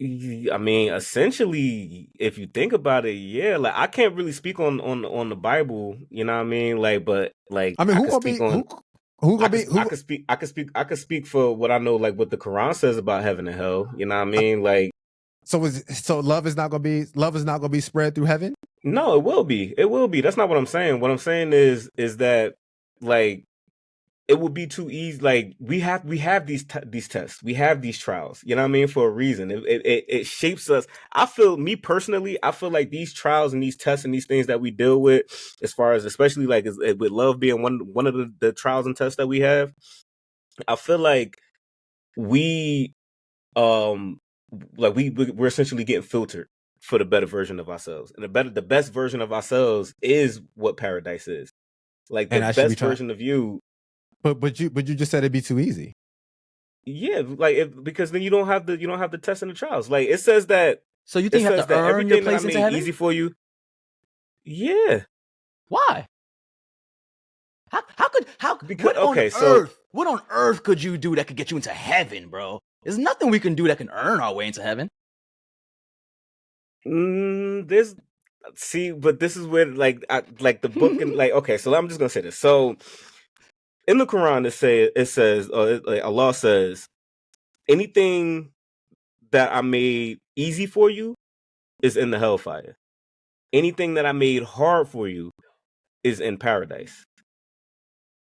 I mean, essentially, if you think about it, yeah. Like, I can't really speak on the Bible, you know what I mean? Like, but like, I mean, I could speak for what I know, like what the Quran says about heaven and hell. You know what I mean? Like, so love is not gonna be spread through heaven? no, it will be. It will be. That's not what I'm saying. What I'm saying is that, like, it would be too easy. Like, we have these tests, we have these trials. You know what I mean? For a reason. It shapes us. I feel like these trials and these tests and these things that we deal with, as far as especially like with love being one of the trials and tests that we have. I feel like we we're essentially getting filtered for the better version of ourselves, and the best version of ourselves is what paradise is. Like, the And I should be best version of you. But you just said it'd be too easy. Yeah, like, because then you don't have the tests and the trials. Like, it says that. So you think you have to earn your everything that I place into made heaven? easy for you. Yeah. Why? What on earth could you do that could get you into heaven, bro? There's nothing we can do that can earn our way into heaven. But this is where, like, the book and, like, okay, so I'm just gonna say this. So in the Quran, it says Allah says, anything that I made easy for you is in the hellfire. Anything that I made hard for you is in paradise.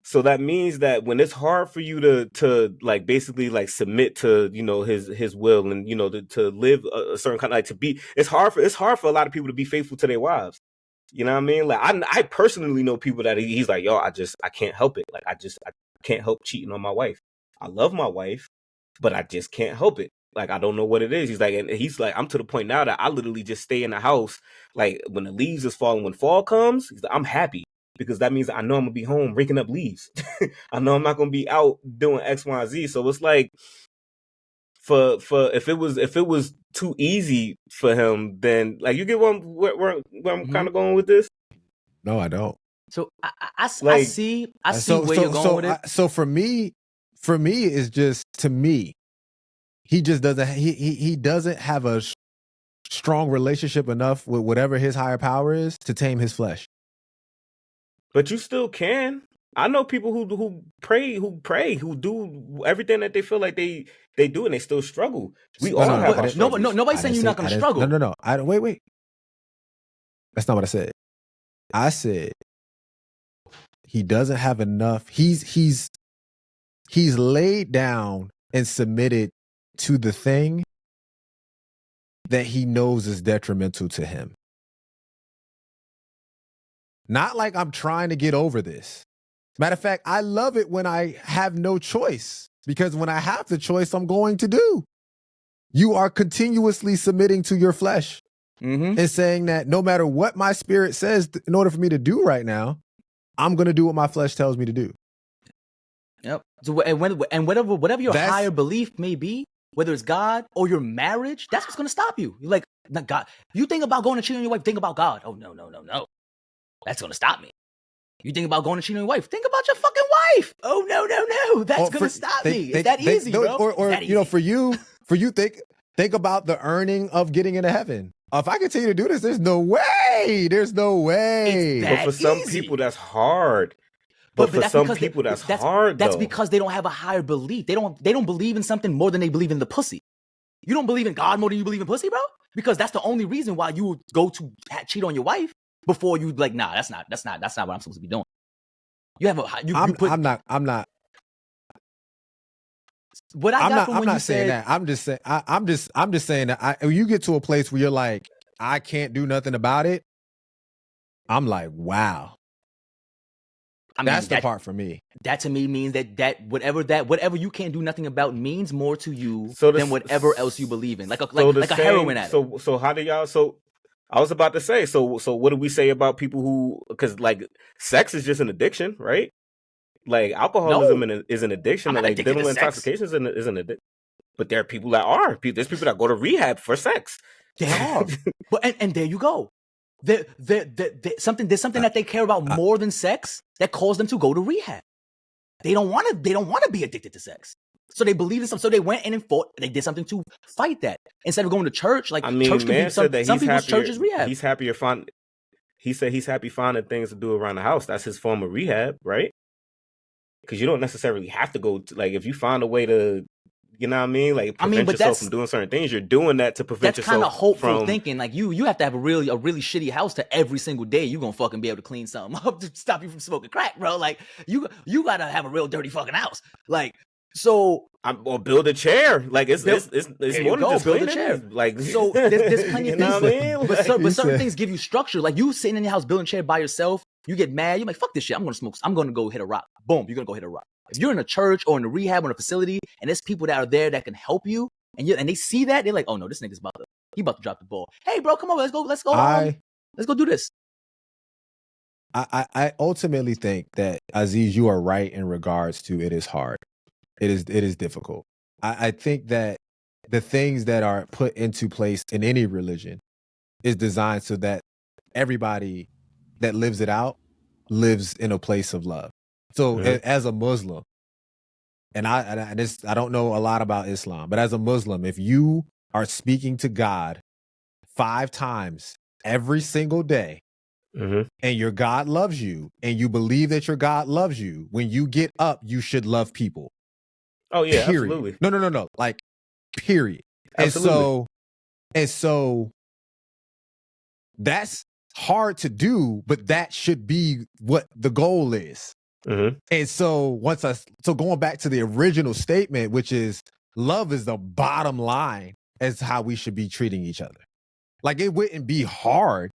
So that means that when it's hard for you to like basically like submit to, his will, and to live a certain kind of, like, to be, it's hard for a lot of people to be faithful to their wives. You know what I mean? Like, I personally know people that he's like, yo, I can't help it. Like, I can't help cheating on my wife. I love my wife, but I just can't help it. Like, I don't know what it is. He's like, I'm to the point now that I literally just stay in the house. Like, when the leaves is falling, when fall comes, he's like, I'm happy, because that means I know I'm gonna be home raking up leaves. I know I'm not gonna be out doing X, Y, Z. So it's like, for if it was too easy for him, then, like, you get where I'm kind of going with this. No, I don't. So I see where you're going with it. So for me, it's just, to me, he just doesn't. He doesn't have a strong relationship enough with whatever his higher power is to tame his flesh. But you still can. I know people who pray, who do everything that they feel like they do, and they still struggle. We all have our struggles. Nobody's saying you're not going to struggle. No. Wait. That's not what I said. I said he doesn't have enough. He's laid down and submitted to the thing that he knows is detrimental to him. Not like I'm trying to get over this. Matter of fact, I love it when I have no choice, because when I have the choice, I'm going to do. You are continuously submitting to your flesh and saying that no matter what my spirit says, in order for me to do right now, I'm going to do what my flesh tells me to do. Yep. So and whatever your higher belief may be, whether it's God or your marriage, that's what's going to stop you. You're like, not God. You think about going to cheat on your wife, think about God. Oh, no. That's going to stop me. You think about going to cheat on your wife, think about your fucking wife. Oh, no. That's going to stop me. It's that easy, bro. Or that easy. You know, for you think about the earning of getting into heaven. If I continue to do this, there's no way. But for some people, that's hard. But for some people, that's hard. That's because they don't have a higher belief. They don't believe in something more than they believe in the pussy. You don't believe in God more than you believe in pussy, bro? Because that's the only reason why you would go to cheat on your wife before you like, nah, that's not what I'm supposed to be doing. You have I'm not. What I got from when you saying said that. I'm just saying that when you get to a place where you're like, I can't do nothing about it, I'm like, wow. I mean, that's the part for me. That to me means that whatever you can't do nothing about means more to you than whatever else you believe in. Like a heroin addict. So how do y'all? So I was about to say. So what do we say about people who? Because like sex is just an addiction, right? Like alcoholism is an addiction. Like mental intoxication is an addiction. But there are people that are. There's people that go to rehab for sex. They are. But and there you go. There's something that they care about more than sex that caused them to go to rehab. They don't want to be addicted to sex. So they believe in something. So they went in and fought. They did something to fight that instead of going to church. Like, I mean, church man said that some people's church is rehab. He's happier He said he's happy finding things to do around the house. That's his form of rehab, right? Because you don't necessarily have to go to, like, if you find a way to, you know what I mean? Like, prevent yourself from doing certain things. You're doing that to prevent yourself from... That's kind of hopeful thinking. Like, you have to have a really shitty house to every single day you're going to fucking be able to clean something up to stop you from smoking crack, bro. Like, you got to have a real dirty fucking house. Like, so... Or build a chair. Like, it's more than just build a chair. Like, so there's plenty of things. I mean? But certain things give you structure. Like, you sitting in your house building a chair by yourself, you get mad. You're like, fuck this shit. I'm going to smoke. I'm going to go hit a rock. Boom. You're going to go hit a rock. If you're in a church or in a rehab or in a facility and there's people that are there that can help you and they see that, they're like, oh no, this nigga's about to drop the ball. Hey bro, come on, let's go do this. I ultimately think that, Aziz, you are right in regards to it is hard. It is difficult. I think that the things that are put into place in any religion is designed so that everybody that lives it out lives in a place of love. So as a Muslim, and I don't know a lot about Islam, but as a Muslim, if you are speaking to God 5 times every single day, and your God loves you, and you believe that your God loves you, when you get up, you should love people. Oh yeah, period. Absolutely. No. Like, period. Absolutely. And so that's hard to do, but that should be what the goal is. And so going back to the original statement, which is love is the bottom line as how we should be treating each other. Like, it wouldn't be hard.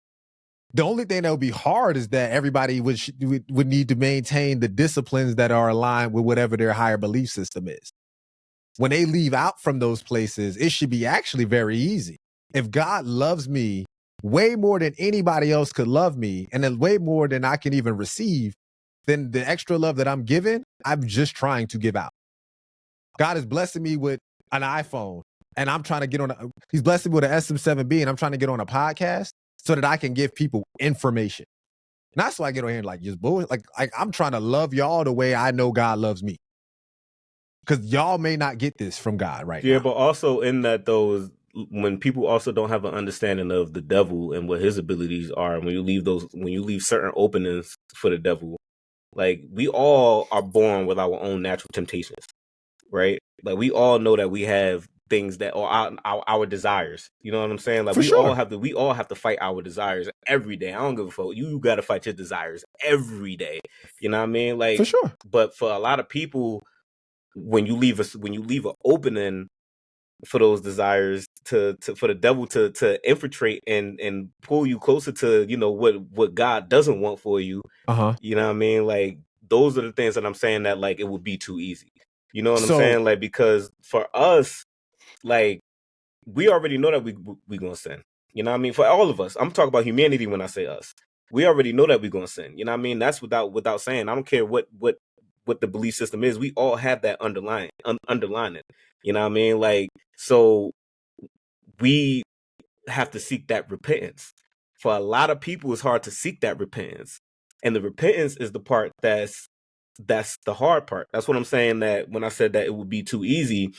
The only thing that would be hard is that everybody would need to maintain the disciplines that are aligned with whatever their higher belief system is. When they leave out from those places, it should be actually very easy. If God loves me way more than anybody else could love me, and then way more than I can even receive, then the extra love that I'm giving, I'm just trying to give out. God is blessing me with an iPhone, and I'm trying to get on he's blessing me with an SM7B, and I'm trying to get on a podcast so that I can give people information. Not so I get on here and like just bull. Like I'm trying to love y'all the way I know God loves me. Because y'all may not get this from God right now. Yeah, but also in that though, when people also don't have an understanding of the devil and what his abilities are, when you leave certain openings for the devil, like, we all are born with our own natural temptations, right? Like, we all know that we have things that are our desires. You know what I'm saying? Like, we all have to fight our desires every day. I don't give a fuck. You got to fight your desires every day. You know what I mean? Like, for sure. But for a lot of people, when you leave an opening for those desires to for the devil to infiltrate and pull you closer to, you know, what God doesn't want for you. You know what I mean? Like, those are the things that I'm saying that, like, it would be too easy. You know what I'm So- saying? Like, because for us, like, we already know that we gonna sin. You know what I mean? For all of us, I'm talking about humanity when I say us. We already know that we're gonna sin. You know what I mean? That's without saying. I don't care what the belief system is. We all have that underlying. You know what I mean? Like, so we have to seek that repentance. For a lot of people, it's hard to seek that repentance, and the repentance is the part that's the hard part. That's what I'm saying. That when I said that it would be too easy,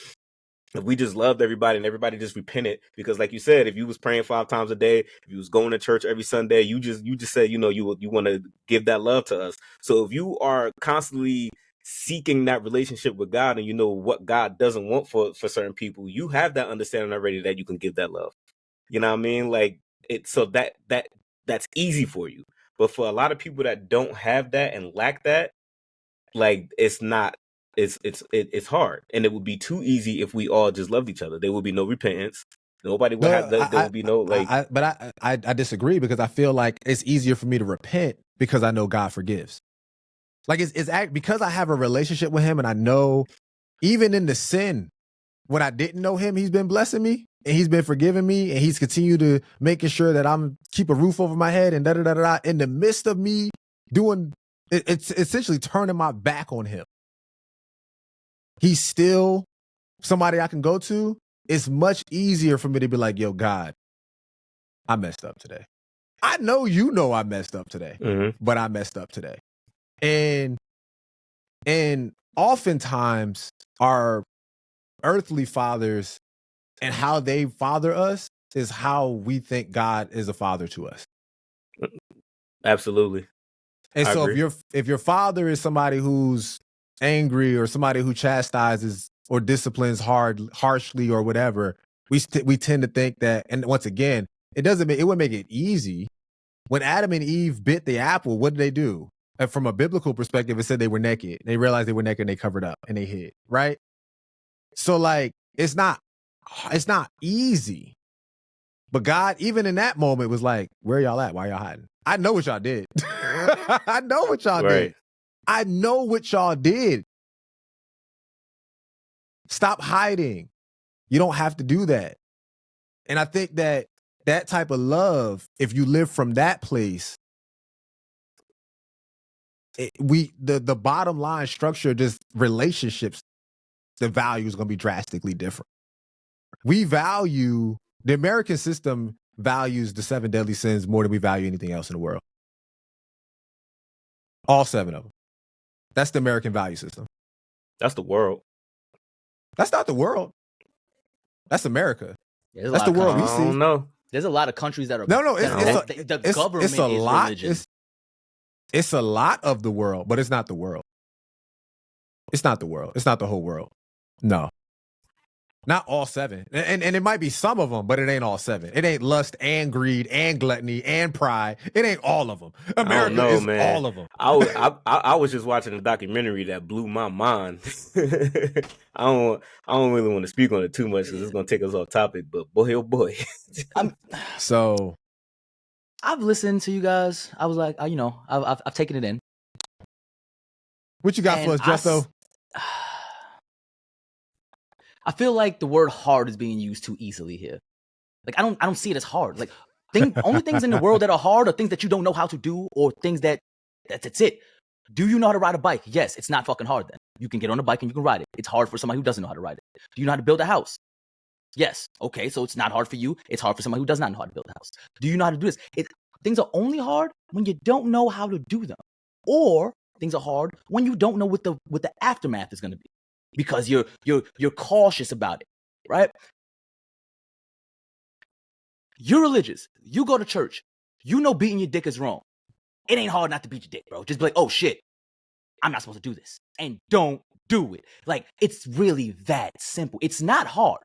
if we just loved everybody and everybody just repented, because like you said, if you was praying 5 times a day, if you was going to church every Sunday, you just said, you know, you want to give that love to us. So if you are constantly seeking that relationship with God, and you know what God doesn't want for certain people, you have that understanding already that you can give that love. You know what I mean? Like, so that's easy for you. But for a lot of people that don't have that and lack that, like, it's not. It's hard, and it would be too easy if we all just loved each other. There would be no repentance. Nobody would have. There would be no, like. I disagree, because I feel like it's easier for me to repent because I know God forgives. Like, it's because I have a relationship with Him, and I know even in the sin, when I didn't know Him, He's been blessing me and He's been forgiving me, and He's continued to making sure that I'm keep a roof over my head and da da da da. In the midst of me doing, it's essentially turning my back on Him. He's still somebody I can go to. It's much easier for me to be like, yo, God, I messed up today. I know you know I messed up today, but I messed up today. And oftentimes our earthly fathers and how they father us is how we think God is a father to us. Absolutely. And so if your father is somebody who's angry, or somebody who chastises or disciplines harshly or whatever, we tend to think that. And once again, it would make it easy. When Adam and Eve bit the apple, what did they do? And from a biblical perspective, it said they were naked. They realized they were naked and they covered up and they hid, right? So, like, it's not easy. But God, even in that moment, was like, where y'all at? Why y'all hiding? I know what y'all did. I know what y'all did. I know what y'all did. Stop hiding. You don't have to do that. And I think that type of love, if you live from that place, the bottom line structure, just relationships, the value is going to be drastically different. The American system values the 7 deadly sins more than we value anything else in the world. All 7 of them. That's the American value system. That's the world. That's not the world. That's America. Yeah, that's the world we see. No. There's a lot of countries that are the government it's a is lot. religion. It's a lot of the world, but it's not the world. It's not the world. It's not the whole world. No. Not all 7. And it might be some of them, but it ain't all 7. It ain't lust and greed and gluttony and pride. It ain't all of them. America is man. all of them. I was just watching a documentary that blew my mind. I don't really want to speak on it too much because it's going to take us off topic, but boy, oh boy. So I've listened to you guys. I was like, I've taken it in. What you got for us, Jeff? I feel like the word hard is being used too easily here. Like, I don't see it as hard. Like, only things in the world that are hard are things that you don't know how to do, or things that's it. Do you know how to ride a bike? Yes, it's not fucking hard then. You can get on a bike and you can ride it. It's hard for somebody who doesn't know how to ride it. Do you know how to build a house? Yes. Okay, so it's not hard for you. It's hard for somebody who does not know how to build a house. Do you know how to do this? Things are only hard when you don't know how to do them. Or things are hard when you don't know what the aftermath is going to be, because you're cautious about it, right? You're religious. You go to church. You know beating your dick is wrong. It ain't hard not to beat your dick, bro. Just be like, oh shit, I'm not supposed to do this. And don't do it. Like, it's really that simple. It's not hard.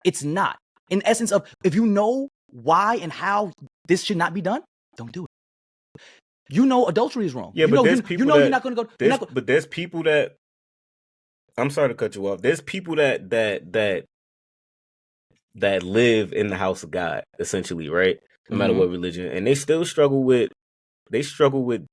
It's not. In essence of, if you know why and how this should not be done, don't do it. You know adultery is wrong. Yeah, but there's people you're not going to go. But there's people that, I'm sorry to cut you off. There's people that that live in the house of God, essentially, right? No matter Mhm. what religion, and they still struggle with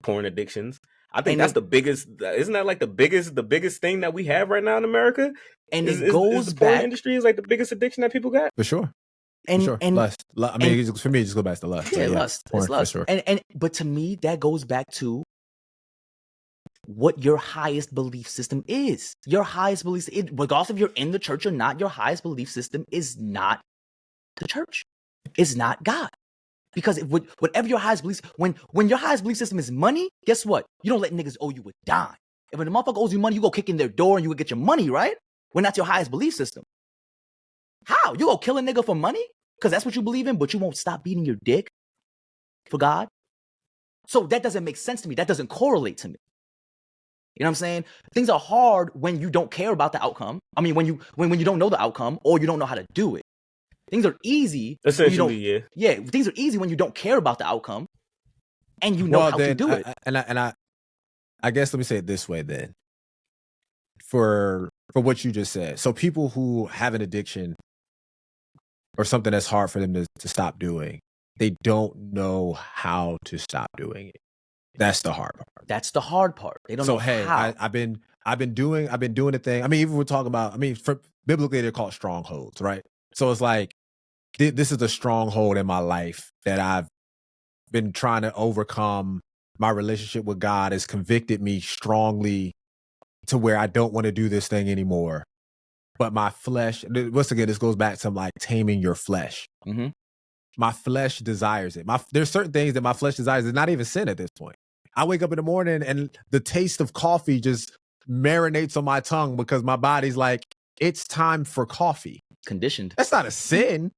porn addictions. I think And that's the biggest. Isn't that like the biggest thing that we have right now in America? Is it is goes the porn back, industry is like the biggest addiction that people got? For sure. For and sure. and Lust. I mean, for me, it just go back to lust. yeah, But yeah, lust. porn, It's lust. for sure. And but to me, that goes back to what your highest belief system is. Your highest belief, regardless if you're in the church or not, your highest belief system is not the church. It's not God. Because whatever your highest belief, when your highest belief system is money, guess what? You don't let niggas owe you a dime. If a motherfucker owes you money, you go kick in their door and you will get your money, right? When that's your highest belief system. How? You go kill a nigga for money? Because that's what you believe in, but you won't stop beating your dick for God? So that doesn't make sense to me. That doesn't correlate to me. You know what I'm saying? Things are hard when you don't care about the outcome. I mean, when you don't know the outcome or you don't know how to do it. Things are easy. Essentially, yeah. Yeah, things are easy when you don't care about the outcome and you know how to do it. I guess let me say it this way then. For what you just said. So people who have an addiction or something that's hard for them to stop doing, they don't know how to stop doing it. That's the hard part. That's the hard part. They don't know how. I've been doing the thing. I mean, even we're talking about, for biblically they're called strongholds, right? So it's like this is a stronghold in my life that I've been trying to overcome. My relationship with God has convicted me strongly to where I don't want to do this thing anymore. But my flesh, once again, this goes back to like taming your flesh. Mm-hmm. My flesh desires it. There's certain things that my flesh desires. It's not even sin at this point. I wake up in the morning and the taste of coffee just marinates on my tongue because my body's like, it's time for coffee. Conditioned. That's not a sin.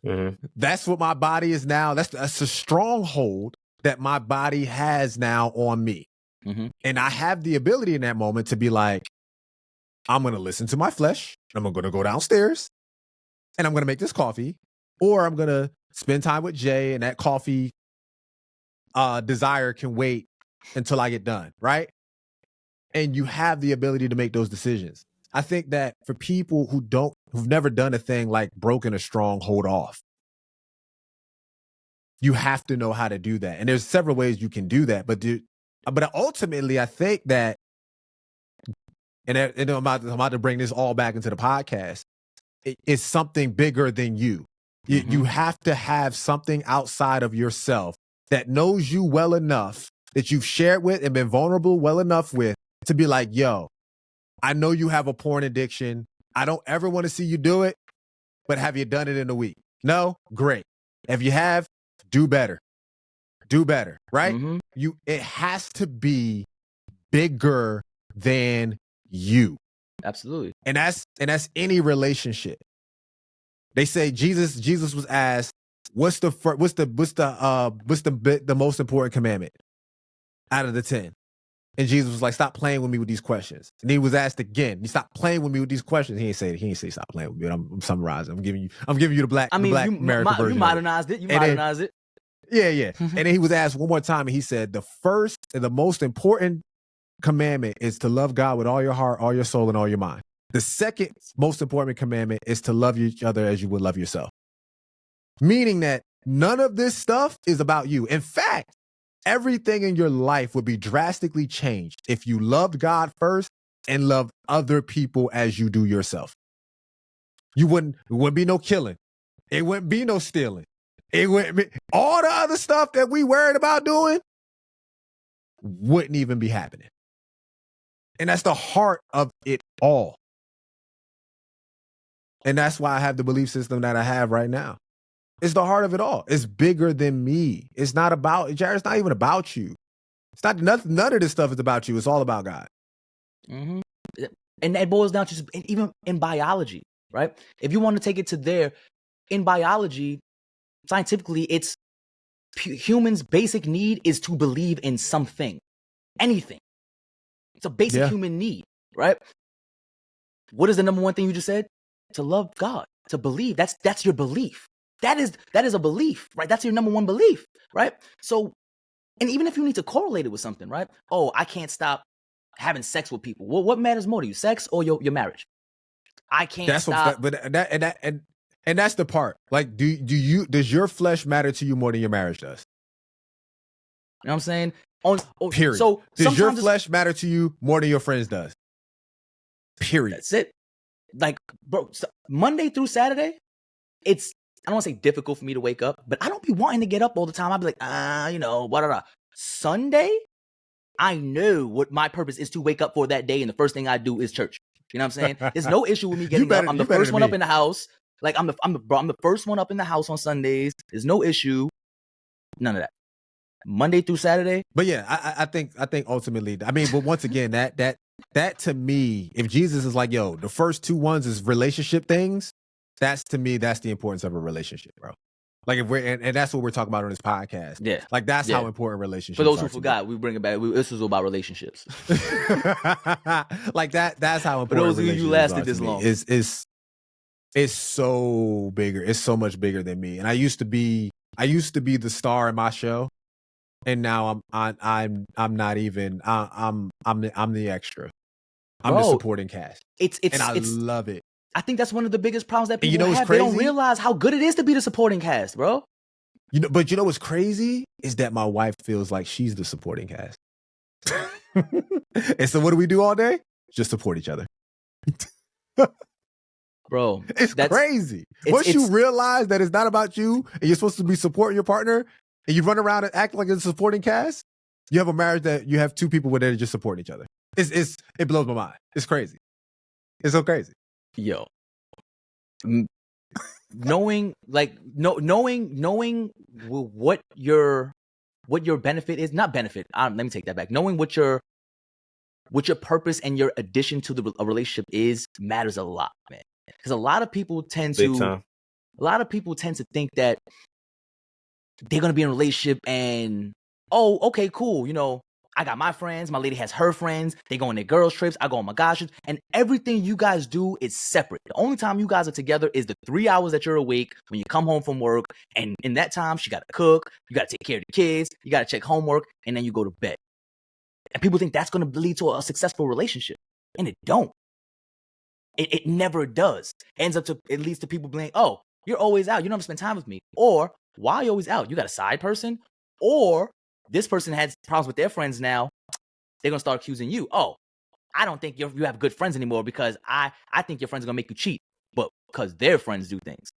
Mm-hmm. That's what my body is now. That's a stronghold that my body has now on me. Mm-hmm. And I have the ability in that moment to be like, I'm going to listen to my flesh. I'm going to go downstairs and I'm going to make this coffee, or I'm going to spend time with Jay and that coffee desire can wait until I get done, right? And you have the ability to make those decisions. I think that for people who've never done a thing like broken a stronghold off, you have to know how to do that. And there's several ways you can do that. But ultimately, I think that, and I'm about to bring this all back into the podcast, it's something bigger than you. Mm-hmm. You have to have something outside of yourself that knows you well enough, that you've shared with and been vulnerable well enough with, to be like, yo, I know you have a porn addiction. I don't ever want to see you do it, but have you done it in a week? No? Great. If you have, do better. Do better, right? Mm-hmm. It has to be bigger than you. Absolutely. And that's any relationship. They say Jesus was asked, what's the most important commandment out of the 10? And Jesus was like, stop playing with me with these questions. And he was asked again, you stop playing with me with these questions. He ain't say stop playing with me. I'm summarizing. I'm giving you the black American version. You modernized it. It. Yeah. And then he was asked one more time, and he said, the first and the most important commandment is to love God with all your heart, all your soul, and all your mind. The second most important commandment is to love each other as you would love yourself. Meaning that none of this stuff is about you. In fact, everything in your life would be drastically changed if you loved God first and loved other people as you do yourself. It wouldn't be no killing. It wouldn't be no stealing. It wouldn't be all the other stuff that we worried about doing wouldn't even be happening. And that's the heart of it all. And that's why I have the belief system that I have right now. It's the heart of it all. It's bigger than me. It's not about, Jared, it's not even about you. It's not nothing. None of this stuff is about you. It's all about God. Mm-hmm. And that boils down to even in biology, right? If you want to take it to there, in biology, scientifically, it's humans' basic need is to believe in something, anything. It's a basic human need, right? What is the number one thing you just said? To love God, to believe. That's your belief. That is a belief, right? That's your number one belief, right? So, and even if you need to correlate it with something, right? Oh, I can't stop having sex with people. Well, what matters more to you, sex or your marriage? I can't stop. And And that's the part. Like, does your flesh matter to you more than your marriage does? You know what I'm saying? Period. So does your sometimes flesh matter to you more than your friends does? Period. that's it. Like, bro, Monday through Saturday, I don't want to say difficult for me to wake up, but I don't be wanting to get up all the time. I'll be like, you know, blah. Sunday, I know what my purpose is to wake up for that day, and the first thing I do is church. You know what I'm saying? There's no issue with me getting up. I'm the first one up in the house. Like I'm the first one up in the house on Sundays. There's no issue. None of that. Monday through Saturday. But yeah, I think ultimately, I mean, but once again, that to me, if Jesus is like, yo, the first two ones is relationship things, that's to me, that's the importance of a relationship, bro. Like if we're and that's what we're talking about on this podcast. Yeah. Like that's how important relationships are. For those who are forgot, we bring it back. This was about relationships. Like that's how important. For those of you lasted this long, it's so bigger. It's so much bigger than me. And I used to be the star in my show, and now I'm not even. I'm the extra. I'm the supporting cast. I love it. I think that's one of the biggest problems that people have. Crazy? They don't realize how good it is to be the supporting cast, bro. But you know what's crazy is that my wife feels like she's the supporting cast. And so what do we do all day? Just support each other. Bro, it's crazy. Once you realize that it's not about you and you're supposed to be supporting your partner and you run around and act like a supporting cast, you have a marriage that you have two people with that are just supporting each other. It blows my mind. It's crazy. It's so crazy. Yo. Knowing what your benefit is, not benefit. Let me take that back. Knowing what your purpose and your addition to a relationship is matters a lot, man. Because a lot of people tend to think that they're gonna be in a relationship and okay, cool. You know, I got my friends, my lady has her friends, they go on their girls' trips, I go on my guys' trips, and everything you guys do is separate. The only time you guys are together is the 3 hours that you're awake when you come home from work, and in that time, she gotta cook, you gotta take care of the kids, you gotta check homework, and then you go to bed. And people think that's gonna lead to a successful relationship, and it don't. It never does. It leads to people being, oh, you're always out, you don't spend time with me, or why are you always out? You got a side person, or this person has problems with their friends now. They're going to start accusing you. Oh, I don't think you have good friends anymore because I think your friends are going to make you cheat. But because their friends do things.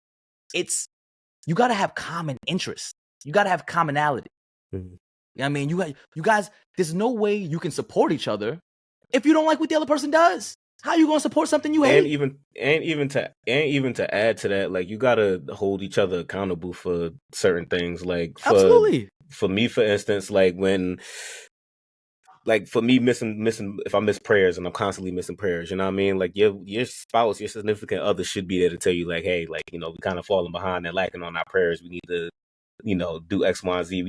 You got to have common interests. You got to have commonality. Mm-hmm. You know what I mean? You guys, there's no way you can support each other if you don't like what the other person does. How are you going to support something you hate? And even to add to that, like, you got to hold each other accountable for certain things. Like, absolutely. For me, for instance, like for me missing if I miss prayers and I'm constantly missing prayers, you know what I mean? Like your spouse, your significant other should be there to tell you, like, hey, like, you know, we kind of falling behind and lacking on our prayers. We need to, you know, do X, Y, and Z.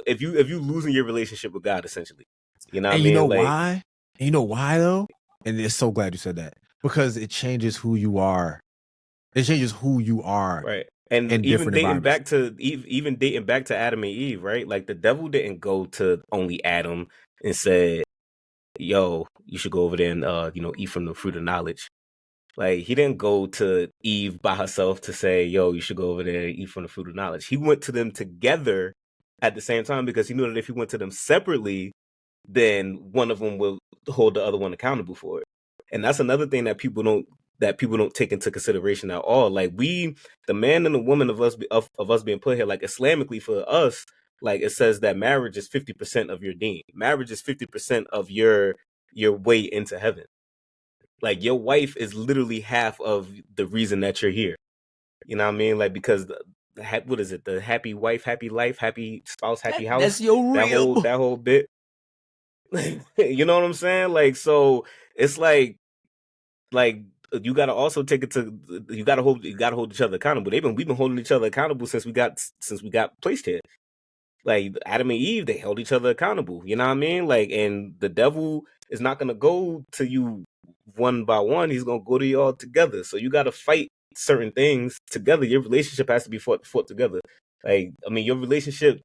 If you losing your relationship with God, essentially, you know what I mean? You know why? And you know why though? And it's so glad you said that, because it changes who you are. It changes who you are. Right. And even dating back to Adam and Eve, right? Like, the devil didn't go to only Adam and said, yo, you should go over there and, you know, eat from the fruit of knowledge. Like, he didn't go to Eve by herself to say, yo, you should go over there and eat from the fruit of knowledge. He went to them together at the same time, because he knew that if he went to them separately, then one of them will hold the other one accountable for it. And that's another thing that people don't take into consideration at all. Like, the man and the woman of us being put here, like, Islamically for us, like, it says that marriage is 50% of your deen. Marriage is 50% of your way into heaven. Like, your wife is literally half of the reason that you're here. You know what I mean? Like, because what is it? The happy wife, happy life, happy spouse, happy house. That's your real. That whole bit. You know what I'm saying? Like, so it's like you gotta also you gotta hold each other accountable. We've been holding each other accountable since we got placed here. Like, Adam and Eve, they held each other accountable. You know what I mean? Like, and the devil is not gonna go to you one by one. He's gonna go to you all together. So you gotta fight certain things together. Your relationship has to be fought together. Like, I mean, your relationship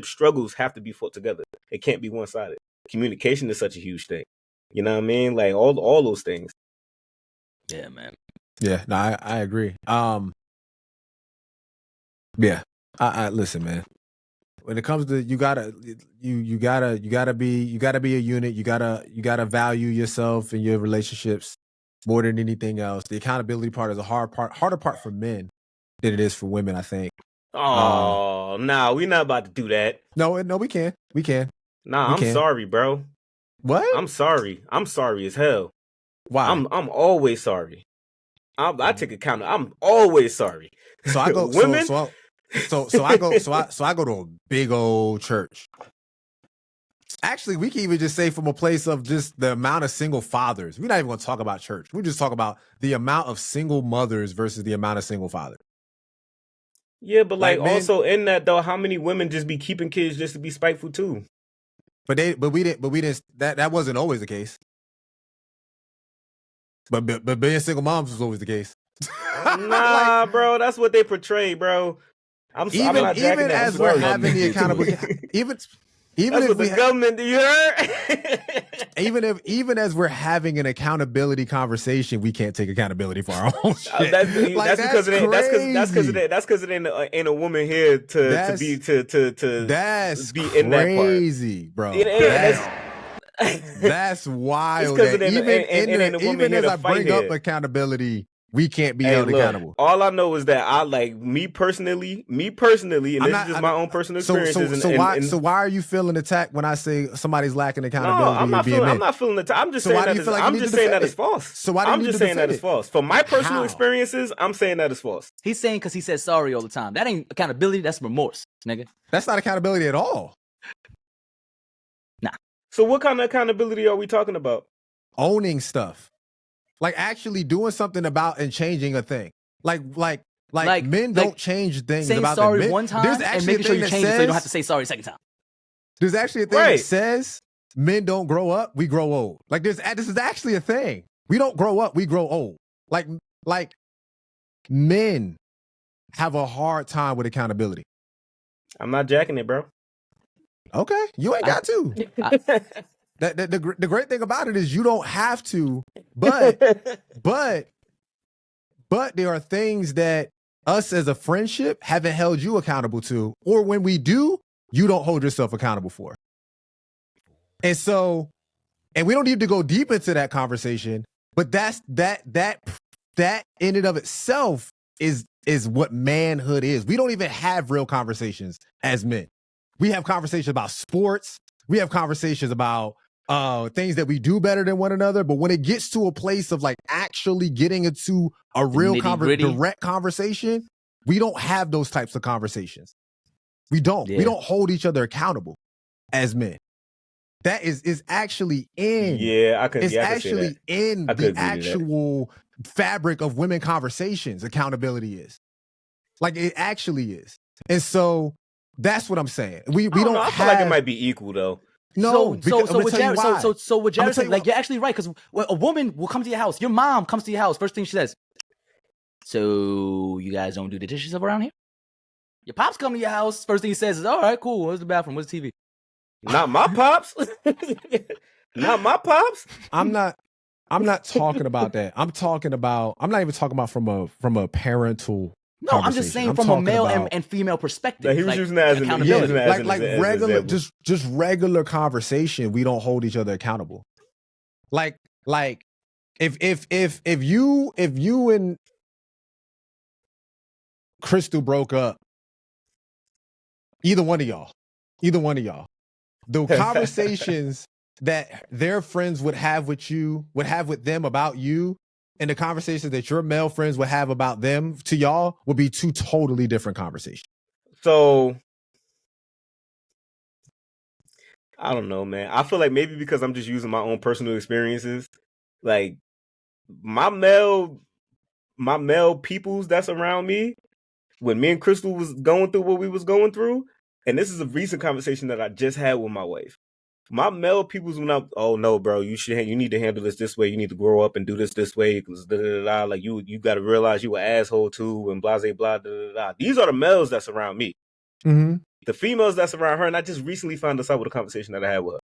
struggles have to be fought together. It can't be one-sided. Communication is such a huge thing. You know what I mean? Like, all those things. Yeah, man. Yeah, no, I agree. Yeah, I listen, man. When it comes to you gotta be a unit. You gotta value yourself and your relationships more than anything else. The accountability part is a harder part for men than it is for women, I think. Oh, nah, we not about to do that. No, we can. Nah, We I'm can. sorry, bro. What? I'm sorry. I'm sorry as hell. Why? I'm always sorry. I take account. I'm always sorry. So I go. Women. I go. So I go to a big old church. Actually, we can even just say from a place of just the amount of single fathers. We're not even going to talk about church. We just talk about the amount of single mothers versus the amount of single fathers. Yeah, but like men, also in that though, how many women just be keeping kids just to be spiteful too? But we didn't. That wasn't always the case. But being single moms was always the case. Nah, like, bro, that's what they portray, bro. I'm not even that. As we're having the accountability, even that's if what the government. You heard? even as we're having an accountability conversation, we can't take accountability for our own shit. That's because it ain't a woman here to be in that part. Crazy, bro. That's wild. Even as I bring up accountability, we can't be held accountable. All I know is that I like me personally, and this is just my own personal experiences. So why are you feeling attacked when I say somebody's lacking accountability? No, I'm not feeling attacked. I'm just saying that. I'm just saying that it's false. So why do you I'm just saying that it's false. For my personal experiences, I'm saying that it's false. He's saying because he says sorry all the time. That ain't accountability. That's remorse, nigga. That's not accountability at all. Nah. So what kind of accountability are we talking about? Owning stuff. Like actually doing something about and changing a thing. Like men don't change things saying about sorry them. one time and making sure you change it so you don't have to say sorry a second time. There's actually a thing that says men don't grow up, we grow old. Like this is actually a thing. We don't grow up, we grow old. Like men have a hard time with accountability. I'm not jacking it, bro. Okay, you ain't got to. The great thing about it is you don't have to, but there are things that us as a friendship haven't held you accountable to, or when we do, you don't hold yourself accountable for. And so, and we don't need to go deep into that conversation, but that in and of itself is what manhood is. We don't even have real conversations as men. We have conversations about sports. We have conversations about things that we do better than one another. But when it gets to a place of like actually getting into a real direct conversation, we don't have those types of conversations. We don't. Yeah. We don't hold each other accountable as men. That is actually in. Yeah, I could. It's yeah, I actually could in the actual fabric of women conversations. Accountability is like it actually is, and so that's what I'm saying. We don't. I feel like it might be equal though. No, so what Jared said, like you're actually right, because a woman will come to your house. Your mom comes to your house. First thing she says, "So you guys don't do the dishes around here?" Your pops come to your house. First thing he says is, "All right, cool. Where's the bathroom? Where's the TV?" Not my pops. Not my pops. I'm not talking about that. I'm not even talking about from a parental. No, I'm just saying from a male and female perspective. He was using that as accountability. Like regular, just regular conversation. We don't hold each other accountable. Like if you and Crystal broke up, either one of y'all, the conversations that their friends would have with them about you, and the conversations that your male friends would have about them to y'all would be two totally different conversations. So I don't know, man. I feel like maybe because I'm just using my own personal experiences, like my male peoples that's around me, when me and Crystal was going through what we was going through, and this is a recent conversation that I just had with my wife. My male people's when oh no, bro, you need to handle this way. You need to grow up and do this way. Because like you got to realize you an asshole too, and blah blah blah. These are the males that's around me. Mm-hmm. The females that's around her, and I just recently found this out with a conversation that I had with her.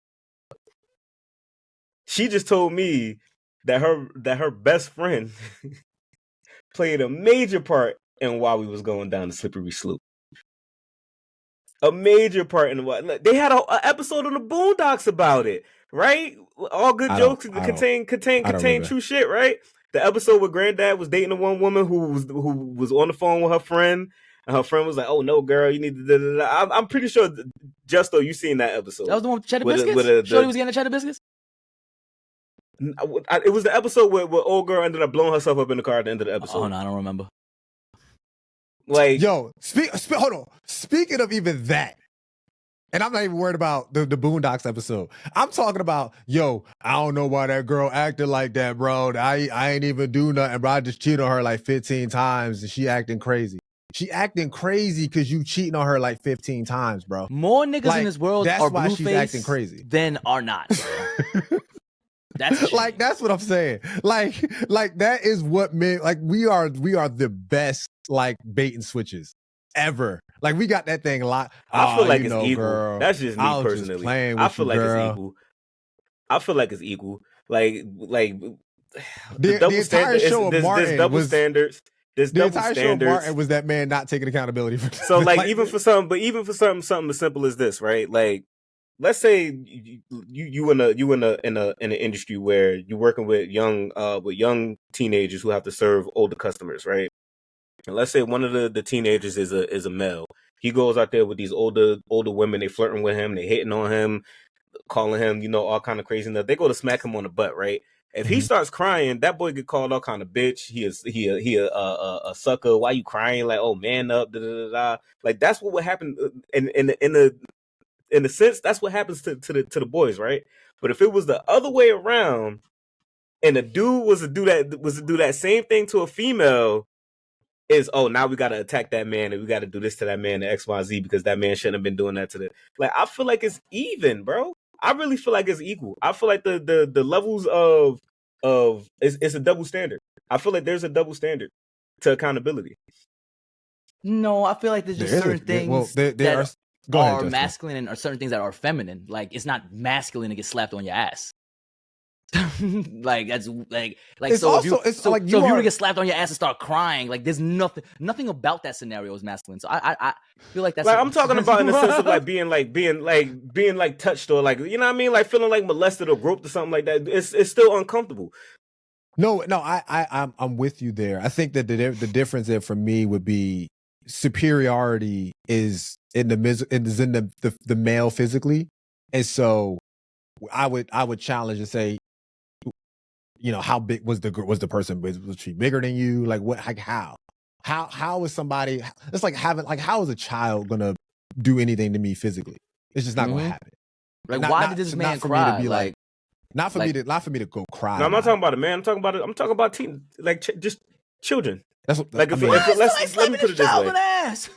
She just told me that her best friend played a major part in why we was going down the slippery slope. A major part in what they had an episode on the Boondocks about it, right? All good jokes contain true shit, right? The episode where Granddad was dating a one woman who was on the phone with her friend, and her friend was like, "Oh no, girl, you need to." Da, da, da. I'm pretty sure, Justo, you seen that episode? That was the one with cheddar biscuits. Shorty was getting the cheddar biscuits. It was the episode where old girl ended up blowing herself up in the car at the end of the episode. Oh no, I don't remember. Like, yo, hold on. Speaking of even that, and I'm not even worried about the Boondocks episode. I'm talking about, yo, I don't know why that girl acted like that, bro. I ain't even do nothing, bro. I just cheated on her like 15 times, and she acting crazy. She acting crazy because you cheating on her like 15 times, bro. More niggas in this world are why she's acting Blueface crazy than are not, bro. That's like, that's what I'm saying. Like that is what men, like, we are the best, like, bait and switches ever. Like, we got that thing a lot. I feel like it's equal. Girl, that's just me personally. I feel like it's equal. I feel like it's equal. Like the double entire show of Martin there's double standards. There's the double entire standards. show of Martin was that man not taking accountability for. So like even for something as simple as this, right? Like, let's say you in an industry where you're working with young teenagers who have to serve older customers, right? And let's say one of the teenagers is a male. He goes out there with these older women. They flirting with him. They hitting on him, calling him, all kind of crazy stuff. They go to smack him on the butt, right? If he starts crying, that boy get called all kind of bitch. He a sucker. Why you crying? Like, oh, man up. Da, da, da, da. Like, that's what would happen in a sense. That's what happens to the boys, right? But if it was the other way around, and the dude was to do that same thing to a female, is, oh, now we got to attack that man and we got to do this to that man, the XYZ, because that man shouldn't have been doing that to the. Like, I feel like it's even, bro. I really feel like it's equal. I feel like the levels of it's a double standard. I feel like there's a double standard to accountability. No, I feel like there's just certain things that are masculine and are certain things that are feminine. Like, it's not masculine to get slapped on your ass. Like, that's like it's so also, if you were to get slapped on your ass and start crying, like, there's nothing about that scenario is masculine. So I feel like that's like, I'm talking about in the sense of like being touched, or like, you know what I mean, like feeling like molested or groped or something like that. It's still uncomfortable. No, I'm with you there. I think that the difference there for me would be superiority is in the male physically, and so I would challenge and say, how big was the person? Was she bigger than you? Like, what? Like, how is somebody? It's like how is a child gonna do anything to me physically? It's just not gonna happen. Like, why did this man cry? Me to be like, not for me to go cry. No, I'm not talking about a man. I'm talking about teen, like just children. That's what, like, let me put it this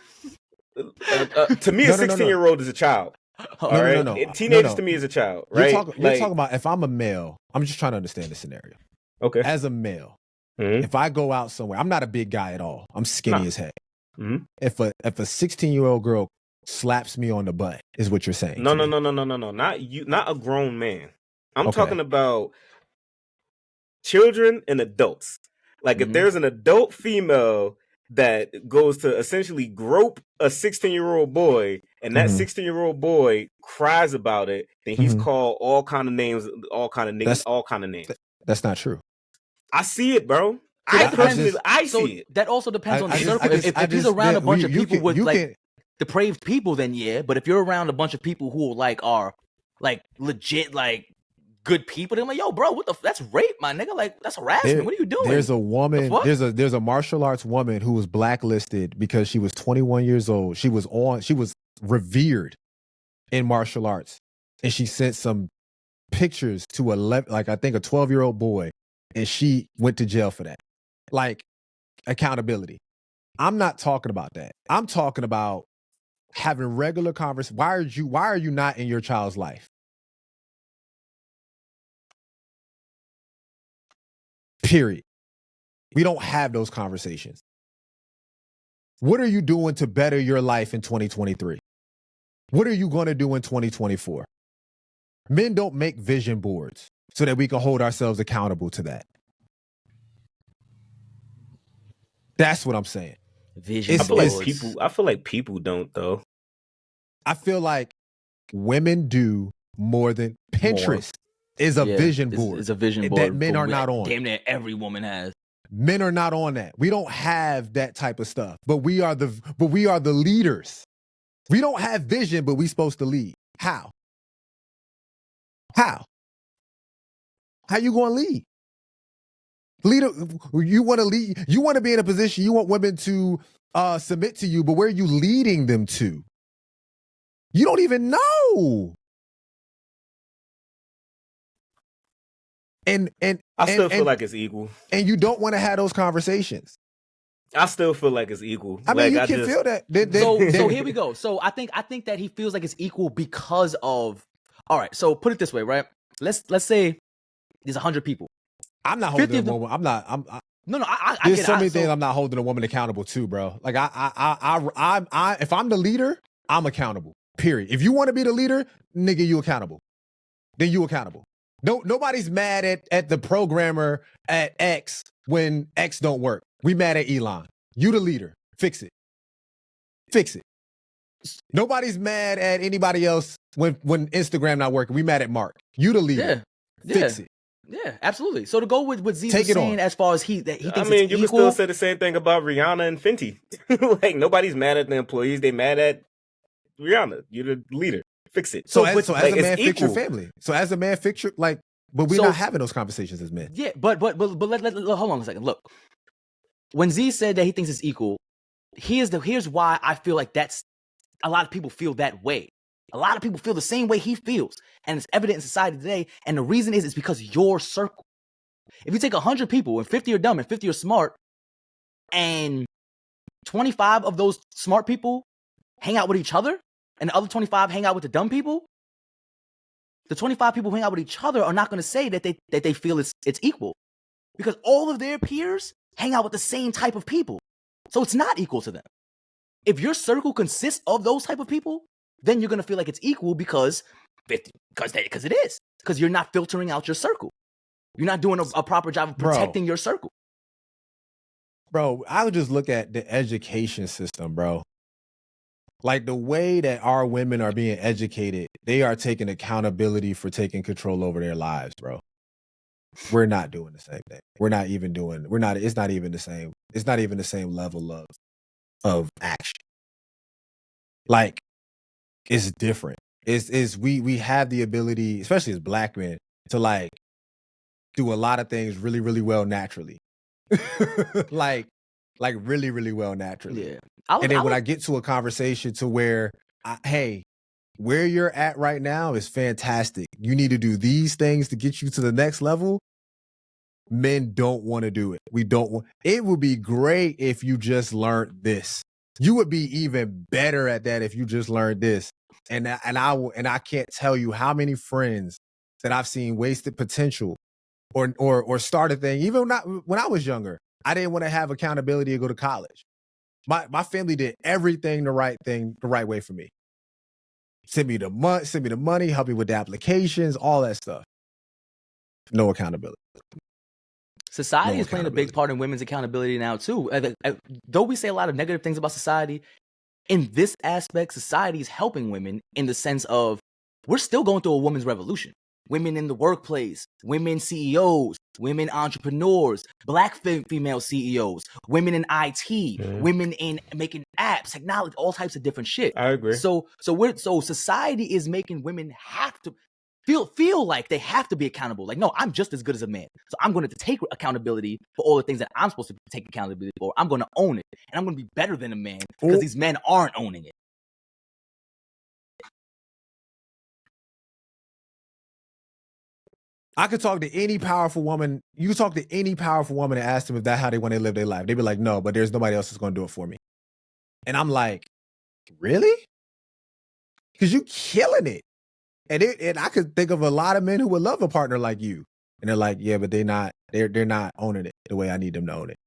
way. To me, a 16-year-old is a child. All right, teenagers to me is a child, right? You're talking about, if I'm a male, I'm just trying to understand the scenario. Okay. As a male, if I go out somewhere, I'm not a big guy at all. I'm skinny as heck. Mm-hmm. If a 16-year-old girl slaps me on the butt, is what you're saying? No. Not you. Not a grown man. I'm talking about children and adults. Like, if there's an adult female that goes to essentially grope a 16-year-old boy, and that 16-year-old boy cries about it, then he's called all kind of names, all kind of niggas, all kind of names. That's not true. I see it, bro. I see it. That also depends on the circle. If he's around a bunch of people with depraved people, then yeah. But if you're around a bunch of people who are like legit, like, good people, they're like, yo, bro, that's rape, my nigga. Like, that's harassment. What are you doing? There's a woman, there's a martial arts woman who was blacklisted because she was 21 years old. She was revered in martial arts, and she sent some pictures to a 12-year-old boy, and she went to jail for that. Like, accountability. I'm not talking about that. I'm talking about having regular conversations. Why are you not in your child's life? Period. We don't have those conversations. What are you doing to better your life in 2023? What are you going to do in 2024? Men don't make vision boards so that we can hold ourselves accountable to that. That's what I'm saying. Vision I feel like boards. people don't though. I feel like women do more than Pinterest is a vision board. It's a vision board that men are not on. Damn near every woman has. Men are not on that. We don't have that type of stuff. But we are the leaders. We don't have vision, but we supposed to lead. How? How you going to lead? Leader, you want to lead. You want to be in a position. You want women to submit to you, but where are you leading them to? You don't even know. And I still feel like it's equal. And you don't want to have those conversations. I still feel like it's equal. I mean, you can feel that. So here we go. So I think that he feels like it's equal because of. All right. So put it this way, right? Let's say there's 100 people. I'm not holding a woman. I there's so many things I'm not holding a woman accountable to, bro. Like I if I'm the leader, I'm accountable. Period. If you want to be the leader, nigga, you accountable. Then you accountable. Nobody's mad at the programmer at X when X don't work. We mad at Elon. You the leader. Fix it. Fix it. Nobody's mad at anybody else when Instagram not working. We mad at Mark. You the leader. Yeah. Fix it. Yeah, absolutely. So to go with what Z Take was it saying, on. as far as he thinks I mean, it's you equal, can still say the same thing about Rihanna and Fenty. Like nobody's mad at the employees; they mad at Rihanna. You're the leader. Fix it. So as a like, man, fix your family. So as a man, fix your but we're not having those conversations as men. Yeah, but let hold on a second. Look, when Z said that he thinks it's equal, here's why I feel like that's a lot of people feel that way. A lot of people feel the same way he feels, and it's evident in society today. And the reason is because your circle. If you take 100 people and 50 are dumb and 50 are smart, and 25 of those smart people hang out with each other, and the other 25 hang out with the dumb people, the 25 people who hang out with each other are not going to say that they feel it's equal, because all of their peers hang out with the same type of people. So it's not equal to them. If your circle consists of those type of people, then you're going to feel like it's equal because it is. Because you're not filtering out your circle. You're not doing a proper job of protecting your circle. Bro, I would just look at the education system, bro. Like the way that our women are being educated, they are taking accountability for taking control over their lives, bro. We're not doing the same thing. It's not even the same. It's not even the same level of action. Like, it's different. We have the ability, especially as black men, to like do a lot of things really, really well naturally. like really, really well naturally. Yeah. When I get to a conversation to where, hey, where you're at right now is fantastic. You need to do these things to get you to the next level. Men don't want to do it. We don't want. It would be great if you just learned this. You would be even better at that if you just learned this. And I can't tell you how many friends that I've seen wasted potential or start a thing. Even when I was younger, I didn't want to have accountability to go to college. My family did everything the right way for me. Send me the money, help me with the applications, all that stuff. No accountability. Society is playing a big part in women's accountability now too. Though we say a lot of negative things about society, in this aspect, society is helping women in the sense of we're still going through a women's revolution. Women in the workplace, women CEOs, women entrepreneurs, black female CEOs, women in IT, women in making apps, technology, all types of different shit. I agree. So society is making women have to feel like they have to be accountable. Like, no, I'm just as good as a man. So I'm going to take accountability for all the things that I'm supposed to take accountability for. I'm going to own it. And I'm going to be better than a man because these men aren't owning it. I could talk to any powerful woman. You could talk to any powerful woman and ask them if that's how they want to live their life. They'd be like, no, but there's nobody else that's going to do it for me. And I'm like, really? Because you killing it. And I could think of a lot of men who would love a partner like you. And they're like, yeah, but they're not owning it the way I need them to own it.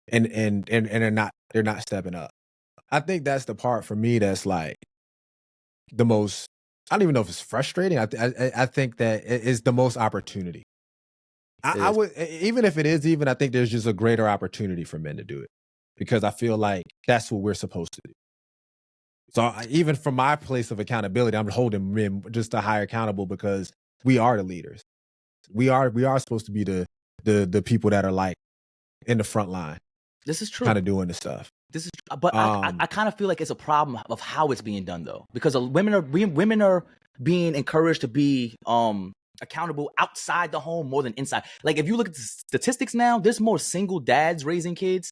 And they're not stepping up. I think that's the part for me that's like the most, I don't even know if it's frustrating. I think that it is the most opportunity. I would, even if it is even, I think there's just a greater opportunity for men to do it because I feel like that's what we're supposed to do. So even from my place of accountability, I'm holding men just to higher accountable because we are the leaders. We are supposed to be the people that are like in the front line. This is true. Kind of doing the stuff. This is, but I kind of feel like it's a problem of how it's being done though, because women are being encouraged to be accountable outside the home more than inside. Like if you look at the statistics now, there's more single dads raising kids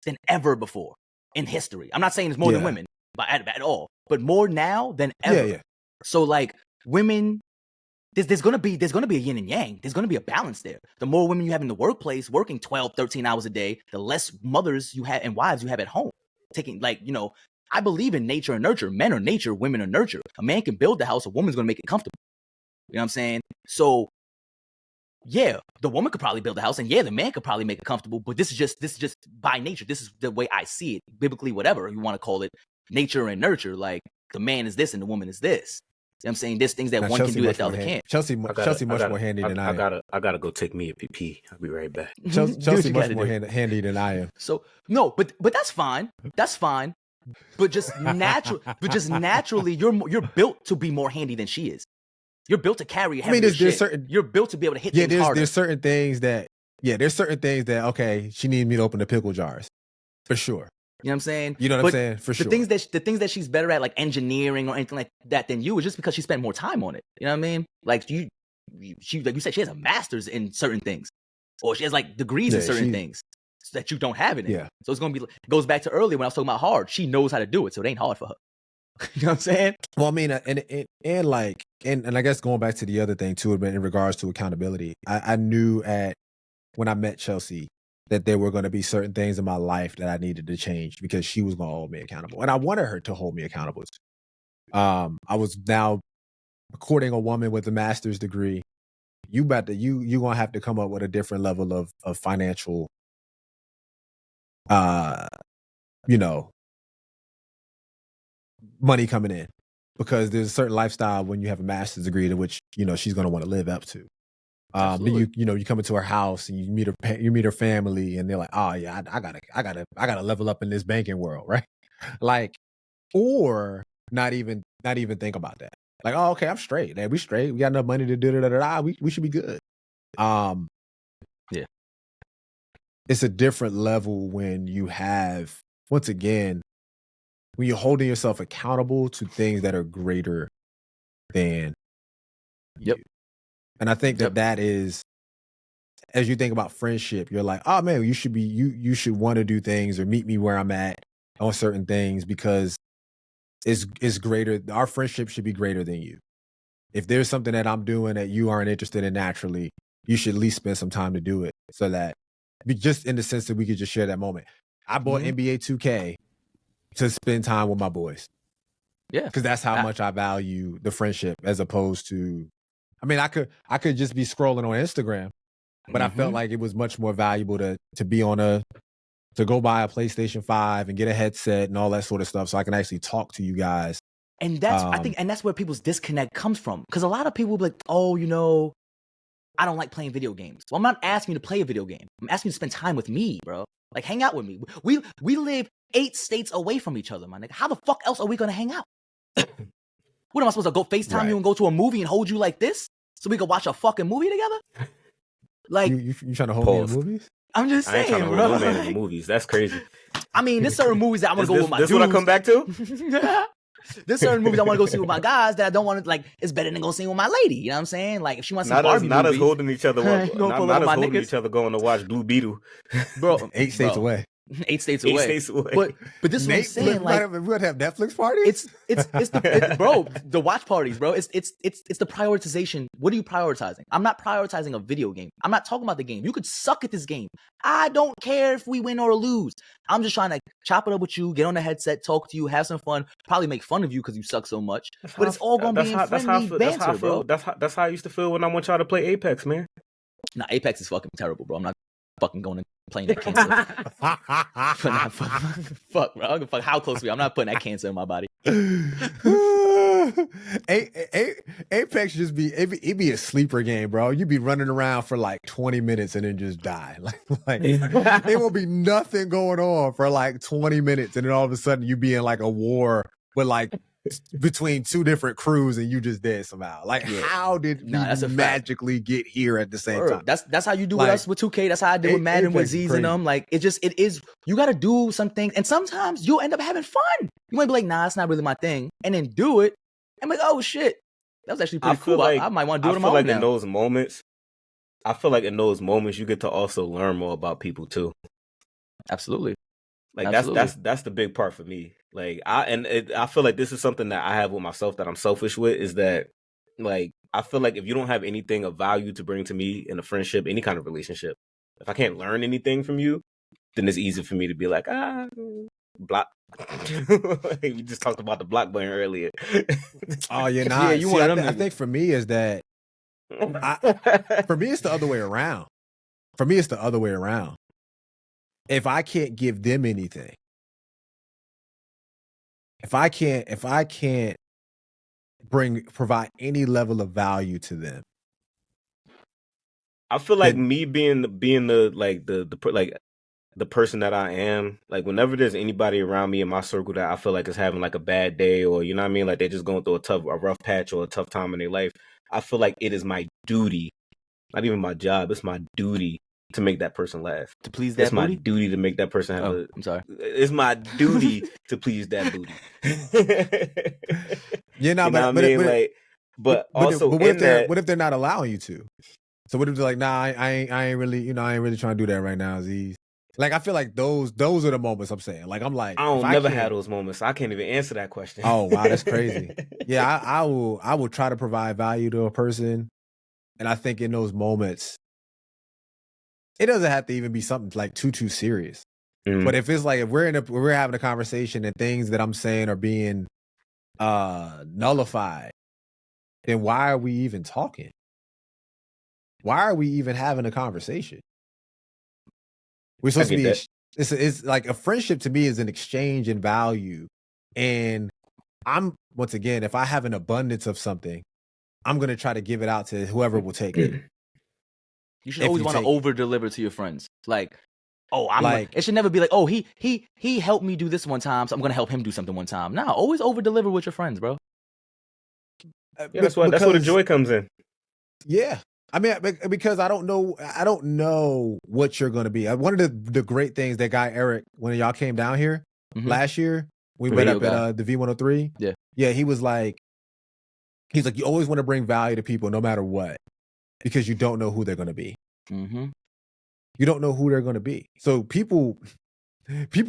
than ever before in history. I'm not saying it's more than women, but at all, but more now than ever. Yeah. So like women, there's gonna be a yin and yang. There's gonna be a balance there. The more women you have in the workplace working 12, 13 hours a day, the less mothers you have and wives you have at home. Taking I believe in nature and nurture. Men are nature, women are nurture. A man can build the house, a woman's gonna make it comfortable. You know what I'm saying? So yeah, the woman could probably build a house, and yeah, the man could probably make it comfortable. But this is just by nature. This is the way I see it, biblically, whatever you want to call it, nature and nurture. Like the man is this and the woman is this. You know what I'm saying? There's things that one can do that the other can't. Chelsea much more handy than I am. I gotta go take me a pee. I'll be right back. Chelsea much more handy than I am. So no, but that's fine. That's fine. But just naturally, you're built to be more handy than she is. You're built to carry heavier there's shit. certain. You're built to be able to hit things harder. There's certain things that okay, she needs me to open the pickle jars, for sure. You know what I'm saying? You know what I'm saying? For sure. The things that she's better at, like engineering or anything like that than you, is just because she spent more time on it. You know what I mean? Like she like you said, she has a master's in certain things, or she has like degrees in certain things that you don't have in it. Yeah. So it's gonna be. It goes back to earlier when I was talking about hard. She knows how to do it, so it ain't hard for her. You know what I'm saying? Well, I mean, and I guess going back to the other thing too, in regards to accountability, I knew when I met Chelsea that there were going to be certain things in my life that I needed to change because she was going to hold me accountable, and I wanted her to hold me accountable. I was now courting a woman with a master's degree. You gonna have to come up with a different level of financial, money coming in, because there's a certain lifestyle when you have a master's degree to which she's going to want to live up to. Then you come into her house and you meet her family, and they're like, oh yeah, I gotta level up in this banking world, right? Like, or not even think about that. Like, oh, okay, I'm straight. Hey, we straight. We got enough money to do we should be good. Yeah. It's a different level when you have, once again, when you're holding yourself accountable to things that are greater than you. And I think that is, as you think about friendship, you're like, oh man, you should want to do things or meet me where I'm at on certain things because it's greater. Our friendship should be greater than you. If there's something that I'm doing that you aren't interested in naturally, you should at least spend some time to do it, so that just in the sense that we could just share that moment. I bought NBA 2K to spend time with my boys. Yeah. Because that's how much I value the friendship, as opposed to, I mean, I could just be scrolling on Instagram, but I felt like it was much more valuable to be to go buy a PlayStation 5 and get a headset and all that sort of stuff, so I can actually talk to you guys. And that's, I think, and that's where people's disconnect comes from. Because a lot of people will be like, oh, I don't like playing video games. Well, I'm not asking you to play a video game. I'm asking you to spend time with me, bro. Like, hang out with me. We live 8 states away from each other, my nigga. How the fuck else are we gonna hang out? What am I supposed to go FaceTime you and go to a movie and hold you like this so we can watch a fucking movie together? Like, you trying to hold me in movies? I'm just saying, I ain't trying to bro. hold no man in the movies. That's crazy. I mean, there's certain movies that I want to go with my dudes. This what I come back to? There's certain movies I want to go see with my guys that I don't want to, like, it's better than go see with my lady. You know what I'm saying? Like, if she wants to see Barbie movie. Not us holding each other. Not us holding each other going to watch Blue Beetle. Bro, 8 states away. 8 states away. 8 states away. But this is what I'm saying. Like, we're gonna have Netflix parties. Bro, the watch parties, bro. It's the prioritization. What are you prioritizing? I'm not prioritizing a video game. I'm not talking about the game. You could suck at this game. I don't care if we win or lose. I'm just trying to chop it up with you, get on the headset, talk to you, have some fun, probably make fun of you because you suck so much. But it's all gonna be in friendly banter, bro. That's how I used to feel when I want y'all to play Apex, man. Nah, Apex is fucking terrible, bro. I'm not fucking going to playing that cancer. Fuck, bro. I don't give a fuck how close we are. I'm not putting that cancer in my body. Apex just be it be a sleeper game, bro. You be running around for like 20 minutes and then just die. Like it will be nothing going on for like 20 minutes, and then all of a sudden you be in like a war with like between two different crews and you just dead somehow. Like, how did we magically get here at the same time? That's how you do with us with 2K. That's how I did with Madden with Z's and them. Like, it is, you got to do some things. And sometimes you'll end up having fun. You might be like, nah, it's not really my thing. And then do it. And be like, oh shit, that was actually pretty cool. I might want to do it on my own now. In those moments, I feel like in those moments you get to also learn more about people too. Absolutely. Like that's the big part for me. Like I feel like this is something that I have with myself that I'm selfish with, is that like I feel like if you don't have anything of value to bring to me in a friendship, any kind of relationship, if I can't learn anything from you, then it's easy for me to be like, block. We just talked about the block button earlier. Oh, you're not. Yeah, you want them. I think for me is that for me it's the other way around. For me it's the other way around. If I can't give them anything, if I can't provide any level of value to them, I feel like me being the person that I am, like whenever there's anybody around me in my circle that I feel like is having like a bad day, or you know what I mean, like they're just going through a rough patch or a tough time in their life, I feel like it is my duty, not even my job, it's my duty to make that person laugh. To please that it's booty? My duty to make that person have I'm sorry. It's my duty to please that booty. But what if they're not allowing you to? So what if they're like, nah, I ain't really trying to do that right now, Aziz. Like, I feel like those are the moments I'm saying. Like, I'm like, I don't never have those moments. I can't even answer that question. Oh wow, that's crazy. Yeah, I will try to provide value to a person, and I think in those moments, it doesn't have to even be something like too serious. Mm-hmm. But if it's like if we're having a conversation and things that I'm saying are being nullified, then why are we even talking? Why are we even having a conversation? We're supposed to be. It's like a friendship to me is an exchange in value, and once again, if I have an abundance of something, I'm gonna try to give it out to whoever will take it. You should always want to over deliver to your friends. Like, it should never be like, oh, he helped me do this one time, so I'm gonna help him do something one time. Nah, always over deliver with your friends, bro. Yeah, that's where the joy comes in. Yeah. I mean, because I don't know what you're going to be. One of the great things that guy Eric, when y'all came down here last year, we met up at the V103. Yeah, he's like, you always want to bring value to people no matter what, because you don't know who they're going to be. Mm-hmm. You don't know who they're going to be. So people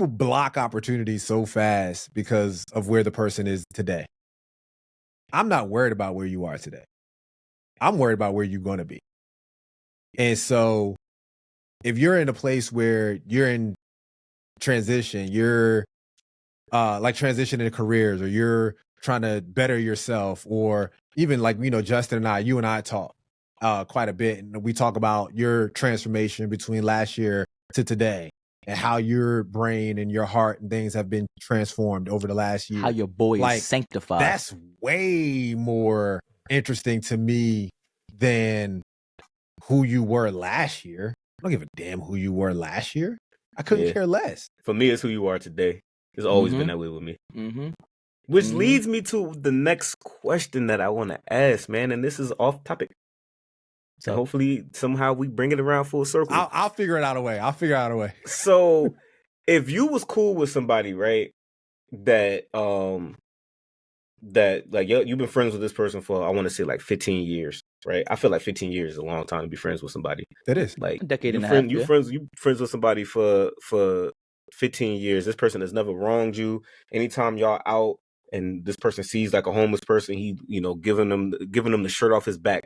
block opportunities so fast because of where the person is today. I'm not worried about where you are today. I'm worried about where you're going to be. And so if you're in a place where you're in transition, you're like transitioning careers, or you're trying to better yourself, or even like, Justin and you and I talk quite a bit, and we talk about your transformation between last year to today, and how your brain and your heart and things have been transformed over the last year. How your boy is sanctified. That's way more interesting to me than who you were last year. I don't give a damn who you were last year. I couldn't care less. For me, it's who you are today. It's always been that way with me. Mm-hmm. Which leads me to the next question that I want to ask, man. And this is off topic. So hopefully somehow we bring it around full circle. I'll figure it out a way. So if you was cool with somebody, right, that like you've been friends with this person for, I want to say like 15 years, right? I feel like 15 years is a long time to be friends with somebody. That is like a decade and a half. You friends with somebody for 15 years. This person has never wronged you. Anytime y'all out and this person sees like a homeless person, he giving them the shirt off his back.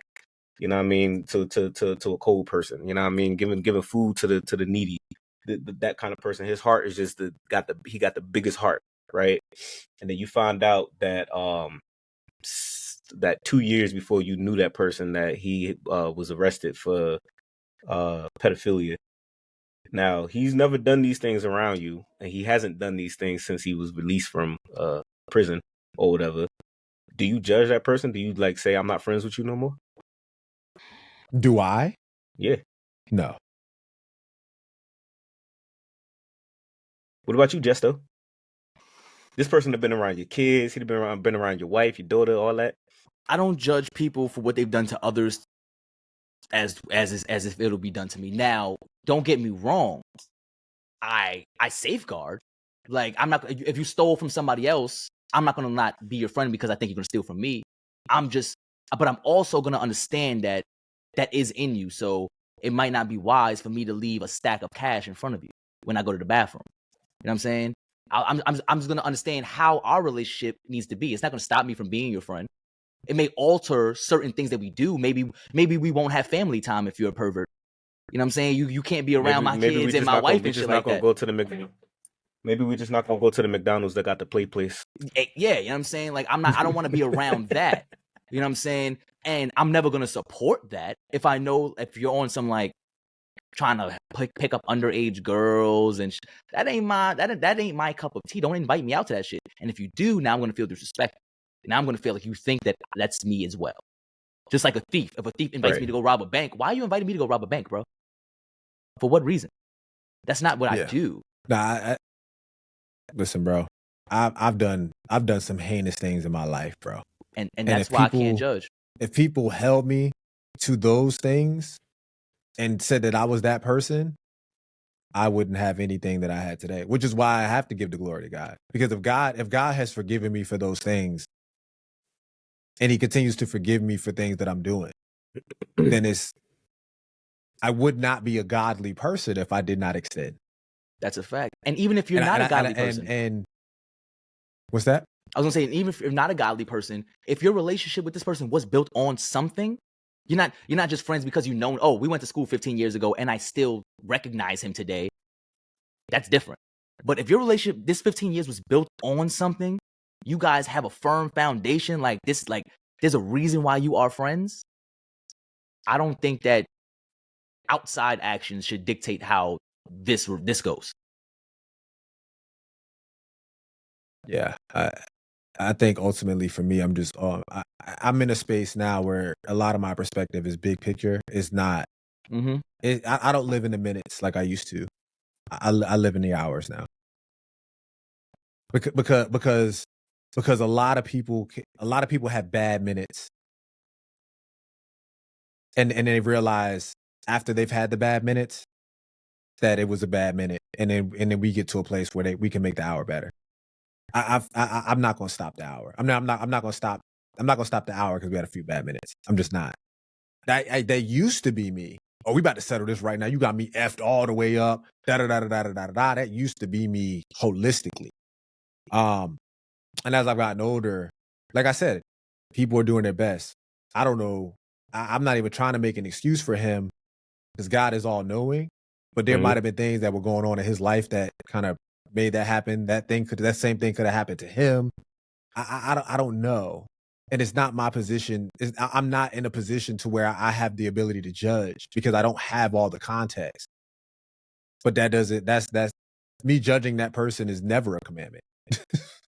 You know what I mean? To a cold person. You know what I mean? Giving food to the needy. That kind of person. His heart is just he got the biggest heart, right? And then you find out that that 2 years before you knew that person, that he was arrested for pedophilia. Now, he's never done these things around you, and he hasn't done these things since he was released from prison or whatever. Do you judge that person? Do you like say I'm not friends with you no more? Do I? Yeah. No. What about you, Jesto? This person have been around your kids. He'd been around your wife, your daughter, all that. I don't judge people for what they've done to others as if it'll be done to me. Now, don't get me wrong. I safeguard. Like, I'm not. If you stole from somebody else, I'm not gonna not be your friend because I think you're gonna steal from me. But I'm also gonna understand that is in you. So it might not be wise for me to leave a stack of cash in front of you when I go to the bathroom. You know what I'm saying? I'm just gonna understand how our relationship needs to be. It's not gonna stop me from being your friend. It may alter certain things that we do. Maybe we won't have family time if you're a pervert. You know what I'm saying? You can't be around my kids and my wife and shit like that. Maybe we just not gonna go to the McDonald's that got the play place. Yeah, you know what I'm saying? Like I don't want to be around that. You know what I'm saying? And I'm never gonna support that if I know if you're on some like trying to pick up underage girls and that ain't my cup of tea. Don't invite me out to that shit. And if you do, now I'm gonna feel disrespected. Now I'm gonna feel like you think that that's me as well. Just like a thief. If a thief invites me to go rob a bank, why are you inviting me to go rob a bank, bro? For what reason? That's not what I do. Nah, listen, bro. I've done some heinous things in my life, bro. And that's why I can't judge. If people held me to those things and said that I was that person, I wouldn't have anything that I had today. Which is why I have to give the glory to God. Because if God has forgiven me for those things, and he continues to forgive me for things that I'm doing, then I would not be a godly person if I did not extend. That's a fact. And even if you're not a godly person. And what's that? I was gonna say, even if you're not a godly person, if your relationship with this person was built on something, you're not just friends because you know, oh, we went to school 15 years ago and I still recognize him today. That's different. But if your relationship, this 15 years was built on something, you guys have a firm foundation like this, like there's a reason why you are friends. I don't think that outside actions should dictate how this goes. Yeah, I think ultimately for me, I'm just I'm in a space now where a lot of my perspective is big picture. It's not. I don't live in the minutes like I used to. I live in the hours now. Because a lot of people have bad minutes, and they realize after they've had the bad minutes that it was a bad minute, and then we get to a place where we can make the hour better. I'm not going to stop the hour. I'm not going to stop. I'm not going to stop the hour because we had a few bad minutes. I'm just not. That used to be me. Oh, we about to settle this right now. You got me effed all the way up. That used to be me holistically. And as I've gotten older, like I said, people are doing their best. I don't know. I'm not even trying to make an excuse for him because God is all knowing. But there might have been things that were going on in his life that kind of made that happen. That same thing could have happened to him. I don't know. And it's not my position. I'm not in a position to where I have the ability to judge because I don't have all the context. But that's me judging that person is never a commandment.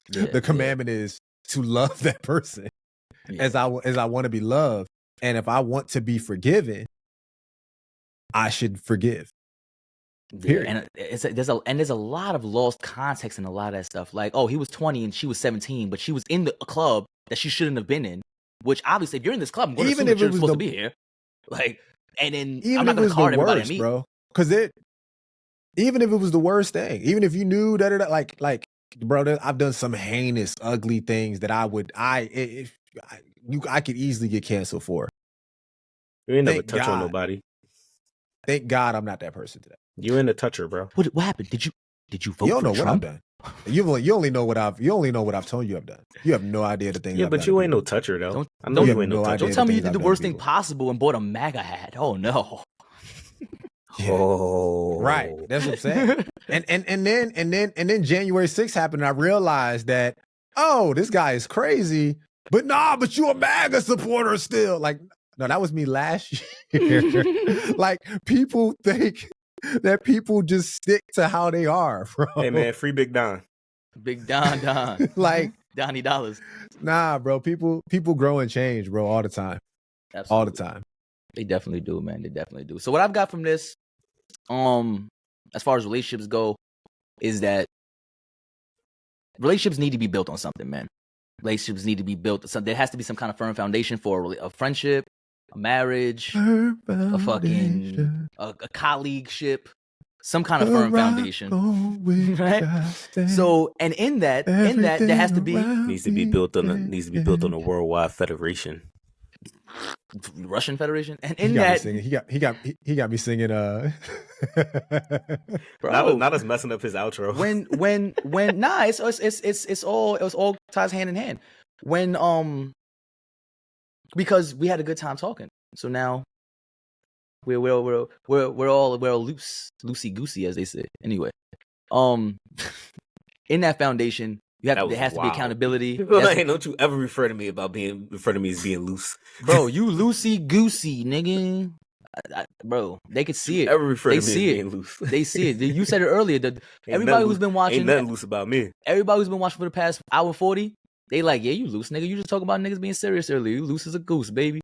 The commandment is to love that person as I want to be loved. And if I want to be forgiven, I should forgive. Period. And there's a lot of lost context in a lot of that stuff. Like, oh, he was 20 and she was 17, but she was in a club that she shouldn't have been in. Which obviously, if you're in this club, I'm going to assume that you're supposed to be here. Like, and then I'm not going to card everybody I meet, bro. Because even if it was the worst thing, even if you knew that, like, bro, I've done some heinous, ugly things that I could easily get canceled for. You ain't never touch on nobody. Thank God I'm not that person today. You ain't a toucher, bro. What happened? Did you vote you don't for know Trump? What I've done. You only know what I've told you I've done. You have no idea the things. Yeah, I've but done you ain't no toucher though. I know you ain't no toucher. Don't tell me you did the worst thing possible and bought a MAGA hat. Oh no. Yeah. Oh, right. That's what I'm saying. and then January 6th happened, and I realized that this guy is crazy. But you a MAGA supporter still. Like, no, that was me last year. Like, people think that people just stick to how they are, bro. Hey man, free Big Don. Big Don. Like, Donnie Dollars. Nah, bro. People grow and change, bro, all the time. Absolutely. All the time. They definitely do, man. They definitely do. So what I've got from this, as far as relationships go, is that relationships need to be built on something, man. Relationships need to be built. So there has to be some kind of firm foundation for a friendship, a marriage, a fucking a colleagueship, some kind of firm foundation, right? So, and in that, there has to be needs to be built on a worldwide federation. Russian Federation, and in that he got me singing. Bro, not us messing up his outro. It's all ties hand in hand. When because we had a good time talking, so now we're all loosey goosey, as they say. Anyway, in that foundation, there has to be accountability. Don't you ever refer to me as being loose, bro. You loosey goosey, nigga. Bro, they could see it. Ever refer to me as being loose? They see it. You said it earlier. Everybody who's been watching, ain't nothing loose about me. Everybody who's been watching for the past hour 40, they like, yeah, you loose, nigga. You just talk about niggas being serious earlier. You loose as a goose, baby.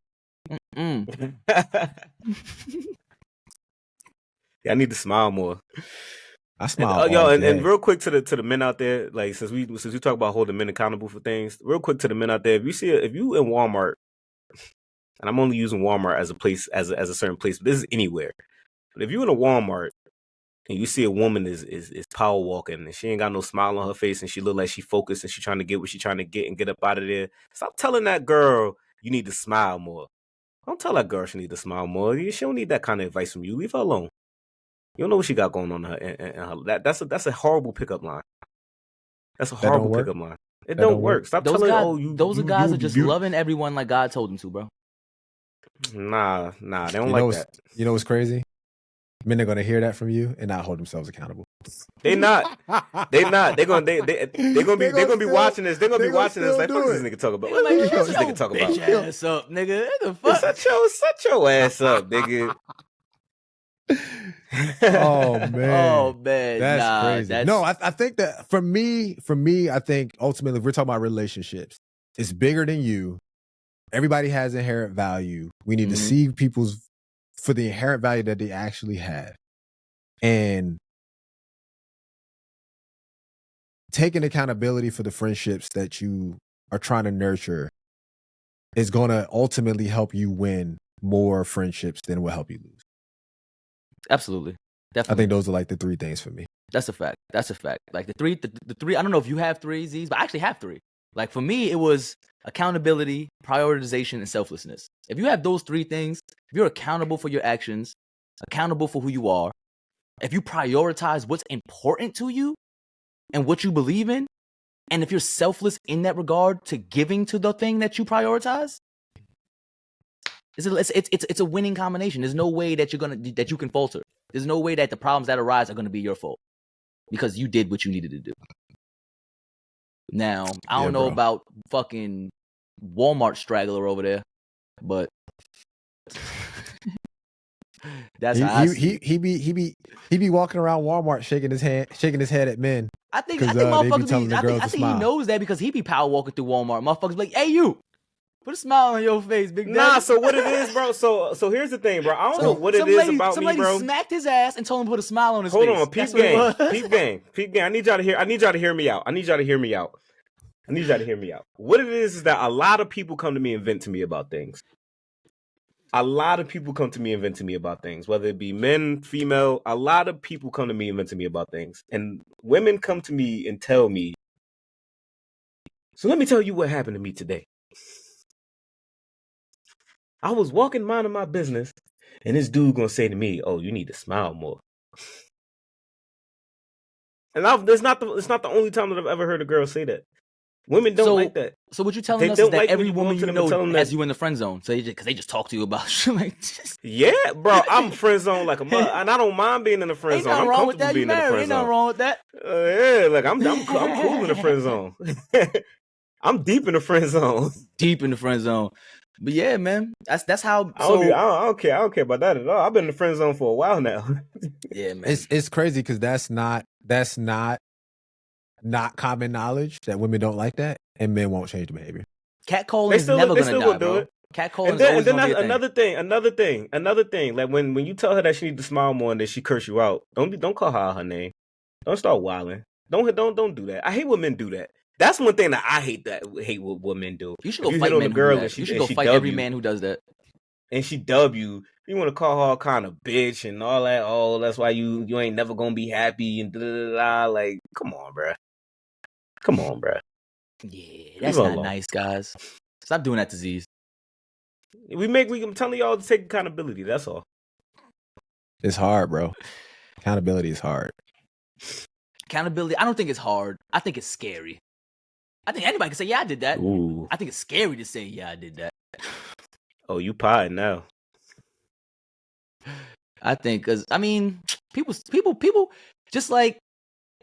Yeah, I need to smile more. I smile. And real quick to the men out there, like since we talk about holding men accountable for things, real quick to the men out there, if you in Walmart, and I'm only using Walmart as a place as a certain place, but this is anywhere. But if you in a Walmart and you see a woman is power walking and she ain't got no smile on her face and she look like she focused and she trying to get what she trying to get and get up out of there, stop telling that girl you need to smile more. Don't tell that girl she need to smile more. She don't need that kind of advice from you. Leave her alone. You don't know what she got going on in her. That's a horrible pickup line. That's a horrible pickup line. It don't work. Stop telling her, those guys are just loving everyone like God told them to, bro. Nah, they don't like that. You know what's crazy? Men are gonna hear that from you and not hold themselves accountable. They not. They're gonna be watching this. They're gonna be watching this. Like, fuck this nigga talk about. What this nigga talk about? Ass up, nigga. What the fuck? Shut your ass up, nigga. Oh man, that's crazy. No, I think that for me, I think ultimately, if we're talking about relationships, it's bigger than you. Everybody has inherent value. We need to see people's for the inherent value that they actually have, and taking accountability for the friendships that you are trying to nurture is going to ultimately help you win more friendships than will help you lose. Absolutely. Definitely. I think those are like the three things for me. That's a fact. Like the three, I don't know if you have three Z's, but I actually have three. Like for me, it was accountability, prioritization, and selflessness. If you have those three things, if you're accountable for your actions, accountable for who you are, if you prioritize what's important to you and what you believe in, and if you're selfless in that regard to giving to the thing that you prioritize, it's a winning combination. There's no way that you can falter. There's no way that the problems that arise are going to be your fault because you did what you needed to do. Now, I don't know about fucking Walmart straggler over there, but that's how he be walking around Walmart shaking his head at men. I think motherfuckers I think he knows that because he be power walking through Walmart. Motherfuckers be like, hey, you. Put a smile on your face, big daddy. Nah, so what it is, bro. So here's the thing, bro. I don't know what it is about me, bro. Somebody smacked his ass and told him to put a smile on his face. Hold on, peep game. I need y'all to hear me out. What it is that a lot of people come to me and vent to me about things. Whether it be men, female. A lot of people come to me and vent to me about things, and women come to me and tell me. So let me tell you what happened to me today. I was walking minding my business, and this dude gonna say to me, "Oh, you need to smile more." And it's not the only time that I've ever heard a girl say that. Women don't like that. So what you telling us is that every woman you know has you in the friend zone, so because they just talk to you about shit like this. Yeah, bro, I'm friend zone like a mother, and I don't mind being in the friend zone. I'm comfortable being in the friend zone. Ain't nothing wrong with that. Yeah, like I'm cool in the friend zone. I'm deep in the friend zone. Deep in the friend zone. But yeah, man, that's how. I don't care about that at all. I've been in the friend zone for a while now. Yeah, man, it's crazy because that's not common knowledge that women don't like that. and men won't change the behavior. Catcalling is never gonna die, bro. Catcalling is always gonna be a thing. Another thing. Like when you tell her that she needs to smile more and then she curse you out, don't call her out her name. Don't start wilding. Don't do that. I hate when men do that. That's one thing that I hate what men do. You should go fight men who do that. You should go fight every man who does that. And she dub you. You want to call her all kind of bitch and all that. Oh, that's why you ain't never gonna be happy and da da da. Like, come on, bruh. Yeah, that's not nice, guys. Stop doing that to Z's. I'm telling y'all to take accountability. That's all. It's hard, bro. Accountability is hard. Accountability, I don't think it's hard. I think it's scary. I think anybody can say, yeah, I did that. Ooh. I think it's scary to say, yeah, I did that. Oh, you pie now. I think, because, I mean, people just like,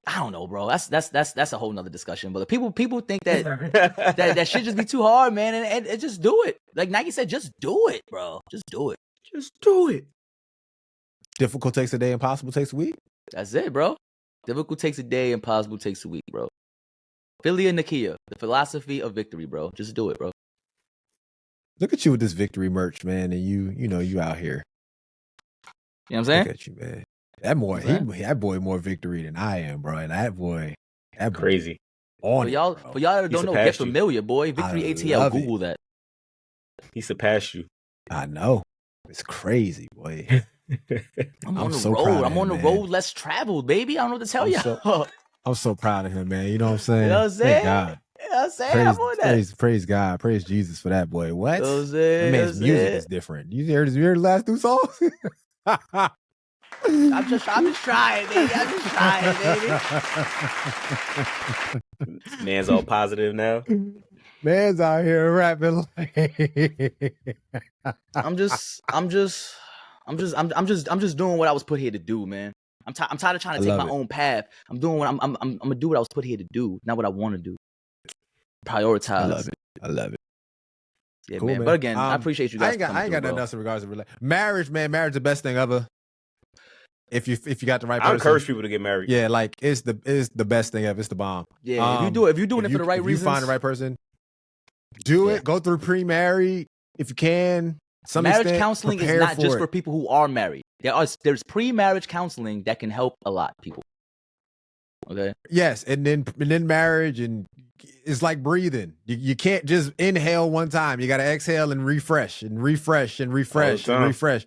I don't know, bro. That's a whole nother discussion. But people think that that shit just be too hard, man, and just do it. Like Nike said, just do it, bro. Just do it. Just do it. Difficult takes a day, impossible takes a week. That's it, bro. Difficult takes a day, impossible takes a week, bro. Philia Nakia, the philosophy of victory, bro. Just do it, bro. Look at you with this victory merch, man, and you out here. You know what I'm saying? Look at you, man. That boy more victory than I am, bro. And that boy crazy. For y'all that don't know, get familiar, boy. Victory ATL, Google that. He surpassed you. I know. It's crazy, boy. I'm on the road. I'm on the road less traveled, baby. I don't know what to tell you. I'm so proud of him, man. You know what I'm saying? You know what I'm saying? Thank God. You know what I'm saying? I'm on that. Praise God. Praise Jesus for that, boy. What? You know what I'm saying? That man's music is different. You heard the last 2 songs? I'm just trying, baby. Man's all positive now. Man's out here rapping like I'm just doing what I was put here to do, man. I'm tired of trying to take my own path. I'm doing what I'm gonna do what I was put here to do, not what I want to do. Prioritize. I love it. Yeah, cool, man. But again, I appreciate you guys. I ain't got nothing else in regards to marriage, man. Marriage is the best thing ever. If you got the right person. I encourage people to get married. Yeah, like it's the best thing ever. It's the bomb. Yeah, if you're doing it for the right reasons. You find the right person. Do it. Go through pre-married if you can. Marriage counseling is not just for people who are married. There's pre-marriage counseling that can help a lot of people. Okay. Yes, and then marriage, and it's like breathing. You can't just inhale one time. You got to exhale and refresh and refresh and refresh and refresh.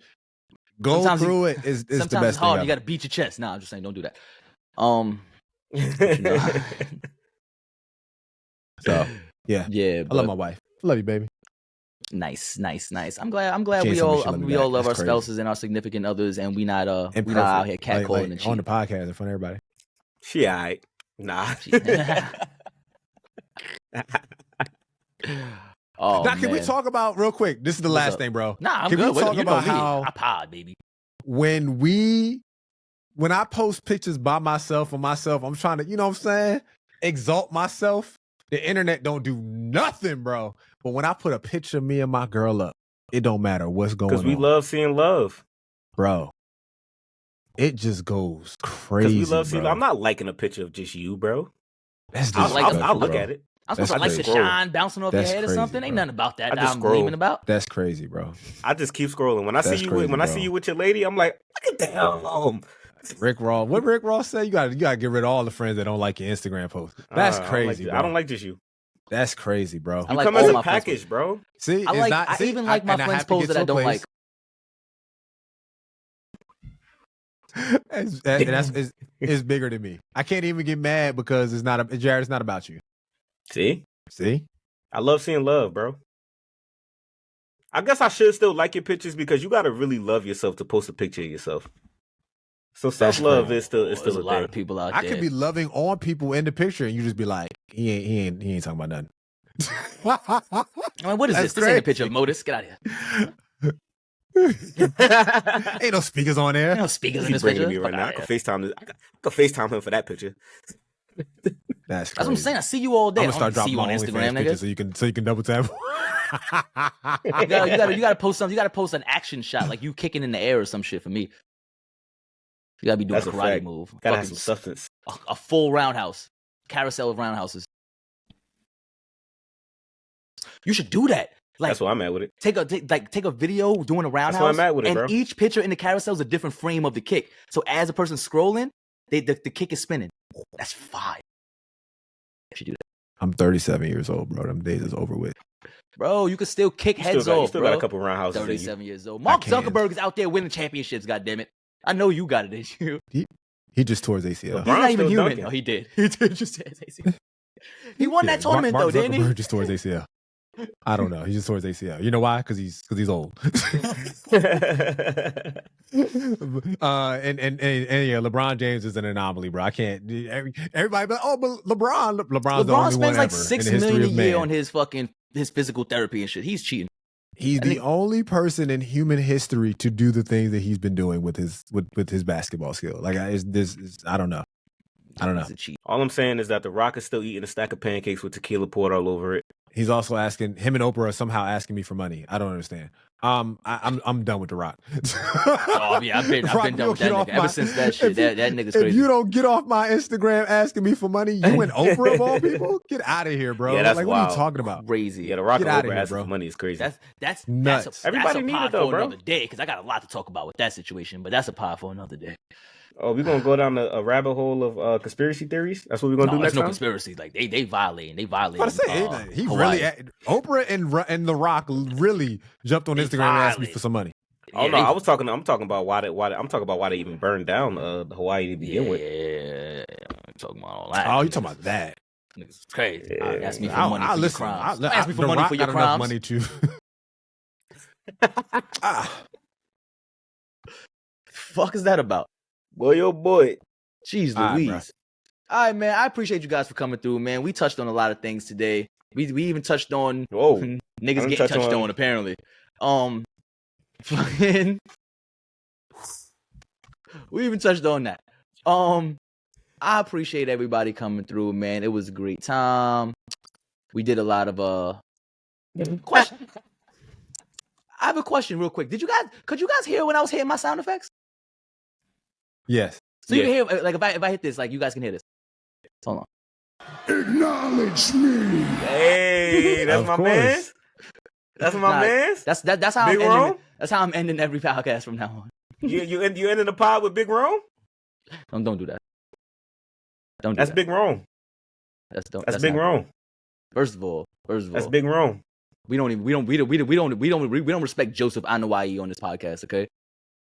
Go sometimes through it is the best. Sometimes it's hard. Thing You got to beat your chest. Nah, I'm just saying, don't do that. So yeah, I love my wife. I love you, baby. Nice. I'm glad we all love our spouses and our significant others, and we not out here catcalling and shit. On the podcast in front of everybody. She alright. Nah. Oh, now, can we talk about real quick? This is the last thing, bro. Nah, I'm good. Can we talk about how I pod, baby? When I post pictures by myself on myself, I'm trying to, you know what I'm saying, exalt myself. The internet don't do nothing, bro. But when I put a picture of me and my girl up, it don't matter what's going on. Because we love seeing love, bro. It just goes crazy. Because we love seeing. I'm not liking a picture of just you, bro. I'll look at it. I'm supposed to like the shine bouncing off your head or something. Bro. Ain't nothing about that I'm dreaming about. That's crazy, bro. I just keep scrolling. When I see you with your lady, I'm like, look at that. Rick Ross. What Rick Ross said? You gotta get rid of all the friends that don't like your Instagram post. That's crazy. Bro. I don't like just you. That's crazy, bro. You come as a package, bro. See, I even like my friends' posts that I don't like. It's bigger than me. I can't even get mad because Jared, it's not about you. See? I love seeing love, bro. I guess I should still like your pictures because you gotta really love yourself to post a picture of yourself. So self-love is still a lot of people out there. I could be loving on people in the picture and you just be like, he ain't talking about nothing. I mean, what is this? This ain't a picture of Modus. Get out of here. Ain't no speakers on there. Ain't no speakers in this picture. Me right now. I could FaceTime him for that picture. That's what I'm saying. I see you all day. I'm gonna start dropping you on Instagram, nigga. So you can double tap. you gotta post something. You gotta post an action shot, like you kicking in the air or some shit for me. You gotta be doing a karate move. Gotta have some substance. A full roundhouse, carousel of roundhouses. You should do that. Like, that's where I'm at with it. Take a video doing a roundhouse. That's where I'm at with it, and bro. Each picture in the carousel is a different frame of the kick. So as a person scrolling, the kick is spinning. That's fire. You should do that. I'm 37 years old, bro. Them days is over with. Bro, you can still kick heads off. You still got a couple roundhouses. 37 years old. Mark Zuckerberg is out there winning championships. Goddammit. I know you got it in you. He just tore his ACL. He's not even human. Dunking. No, he did. He did just tear his ACL. He won that tournament Mark though, didn't he? Just tore his ACL. I don't know. He just tore his ACL. You know why? Because he's old. and yeah, LeBron James is an anomaly, bro. I can't. Everybody, but LeBron's the only spends one like ever $6 million a year on his physical therapy and shit. He's cheating. He's the only person in human history to do the things that he's been doing with his basketball skill. Like I don't know. All I'm saying is that The Rock is still eating a stack of pancakes with tequila poured all over it. He's also asking him and Oprah are somehow asking me for money. I don't understand. I'm done with The Rock. Oh yeah, I've been done with that nigga ever since that shit. That nigga's crazy. If you don't get off my Instagram asking me for money, you and Oprah of all people, get out of here, bro. Yeah, that's like wild. What are you talking about? Crazy. Yeah, The Rock and Oprah here, asking bro. for money is crazy. That's nuts. Everybody need it though, bro. Another day, because I got a lot to talk about with that situation. But that's a pod for another day. Oh, we're gonna go down a rabbit hole of conspiracy theories. That's what we're gonna do next time. No conspiracy. Like they violating. He really Oprah and The Rock really jumped on Instagram and asked me for some money. Oh no, I'm talking about why they even burned down Hawaii to begin with. Yeah, I'm talking about all that. Oh, you talking about that? Niggas is crazy. Yeah. Ask me for money for your crimes. Ask me for The money Rock for your got crimes. Enough money to. Fuck is that about? Boy, oh boy. Jeez Louise. All right, man. I appreciate you guys for coming through, man. We touched on a lot of things today. We even touched on niggas getting touched on apparently. Fucking. We even touched on that. I appreciate everybody coming through, man. It was a great time. We did a lot of questions. I have a question real quick. Could you guys hear when I was hitting my sound effects? Yes. So you can hear, like, if I hit this, like, you guys can hear this. Hold on. Acknowledge me. Hey, that's my man. That's my man. That's how Big I'm ending. Rome? That's how I'm ending every podcast from now on. You ending the pod with Big Rome? Don't do that. Don't do That's that. Big Rome. That's Big Rome. First of all, that's Big Rome. We don't respect Joseph Anawai on this podcast, okay?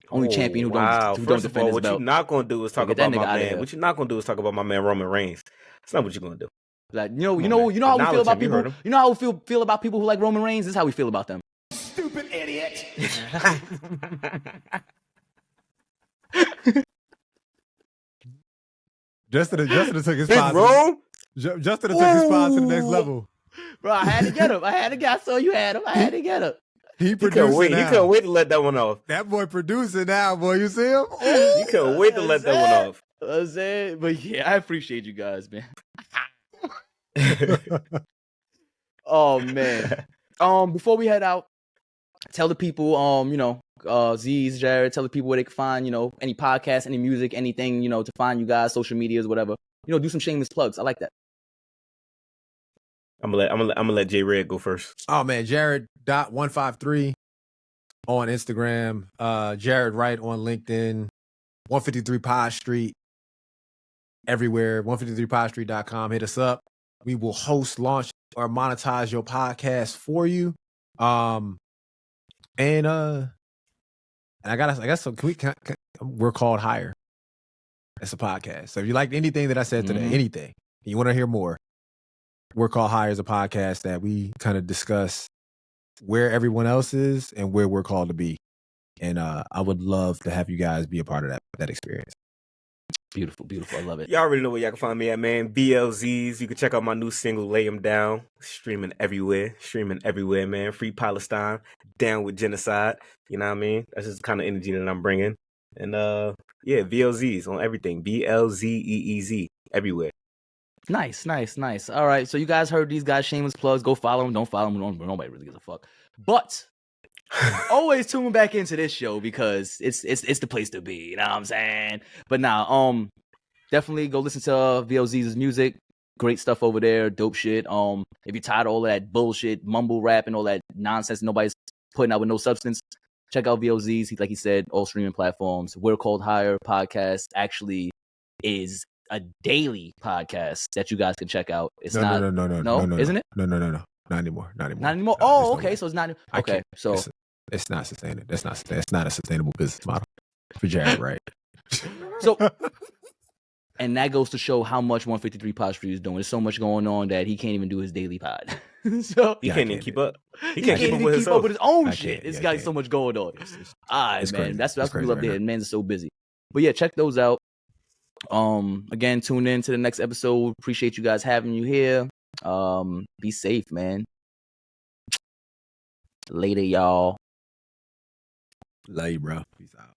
Only champion who don't defend his belt. What you're not gonna do is talk about my man. What you're not gonna do is talk about my man Roman Reigns. That's not what you're gonna do. Like you know how we feel about people. You know how we feel about people who like Roman Reigns. This is how we feel about them. Stupid idiot. Justin took his Big spot. Rome. Justin took his spot to the next level. Bro, I had to get him. I saw you had him. I had to get him. He couldn't wait to let that one off. That boy producing now, boy. You see him? He couldn't wait to let that one off. I said, but yeah, I appreciate you guys, man. Oh man. Before we head out, tell the people, Z's, Jared, tell the people where they can find, any podcasts, any music, anything, to find you guys, social medias, whatever. Do some shameless plugs. I like that. I'm gonna let J Red go first. Oh man, Jared.153 on Instagram, Jared Wright on LinkedIn, 153 Pod Street, everywhere, 153podstreet.com. Hit us up. We will host, launch, or monetize your podcast for you. And I guess so. We're called Higher. It's a podcast. So if you liked anything that I said today, anything, and you want to hear more, We're Called Higher is a podcast that we kind of discuss where everyone else is and where we're called to be. And I would love to have you guys be a part of that experience. Beautiful. I love it. Y'all already know where y'all can find me at, man. BLZs. You can check out my new single, Lay 'Em Down. Streaming everywhere, man. Free Palestine. Down with genocide. You know what I mean? That's just the kind of energy that I'm bringing. And VLZs on everything. BLZEEZ. Everywhere. Nice. All right, so you guys heard these guys' shameless plugs. Go follow them. Don't follow them. Nobody really gives a fuck. But always tune back into this show because it's the place to be. You know what I'm saying? But now, definitely go listen to VLZ's music. Great stuff over there. Dope shit. If you're tired of all that bullshit, mumble rap and all that nonsense nobody's putting out with no substance, check out VOZ's. Like he said, all streaming platforms. We're Called Higher podcast actually is a daily podcast that you guys can check out. It's not. No, isn't it? No. Not anymore. Not anymore. No, Oh, okay. So it's not. Okay, so it's not sustainable. It's not a sustainable business model for Jared, right? So, and that goes to show how much 153 Pod Street is doing. There's so much going on that he can't even do his daily pod. So he can't even keep up. He can't even keep up with his own shit. This guy's so much going on. All right, man. Crazy. That's what we love to hear. Man's so busy. But yeah, check those out. Again, tune in to the next episode. Appreciate you guys having you here. Be safe, man. Later, y'all. Love you, bro. Peace out.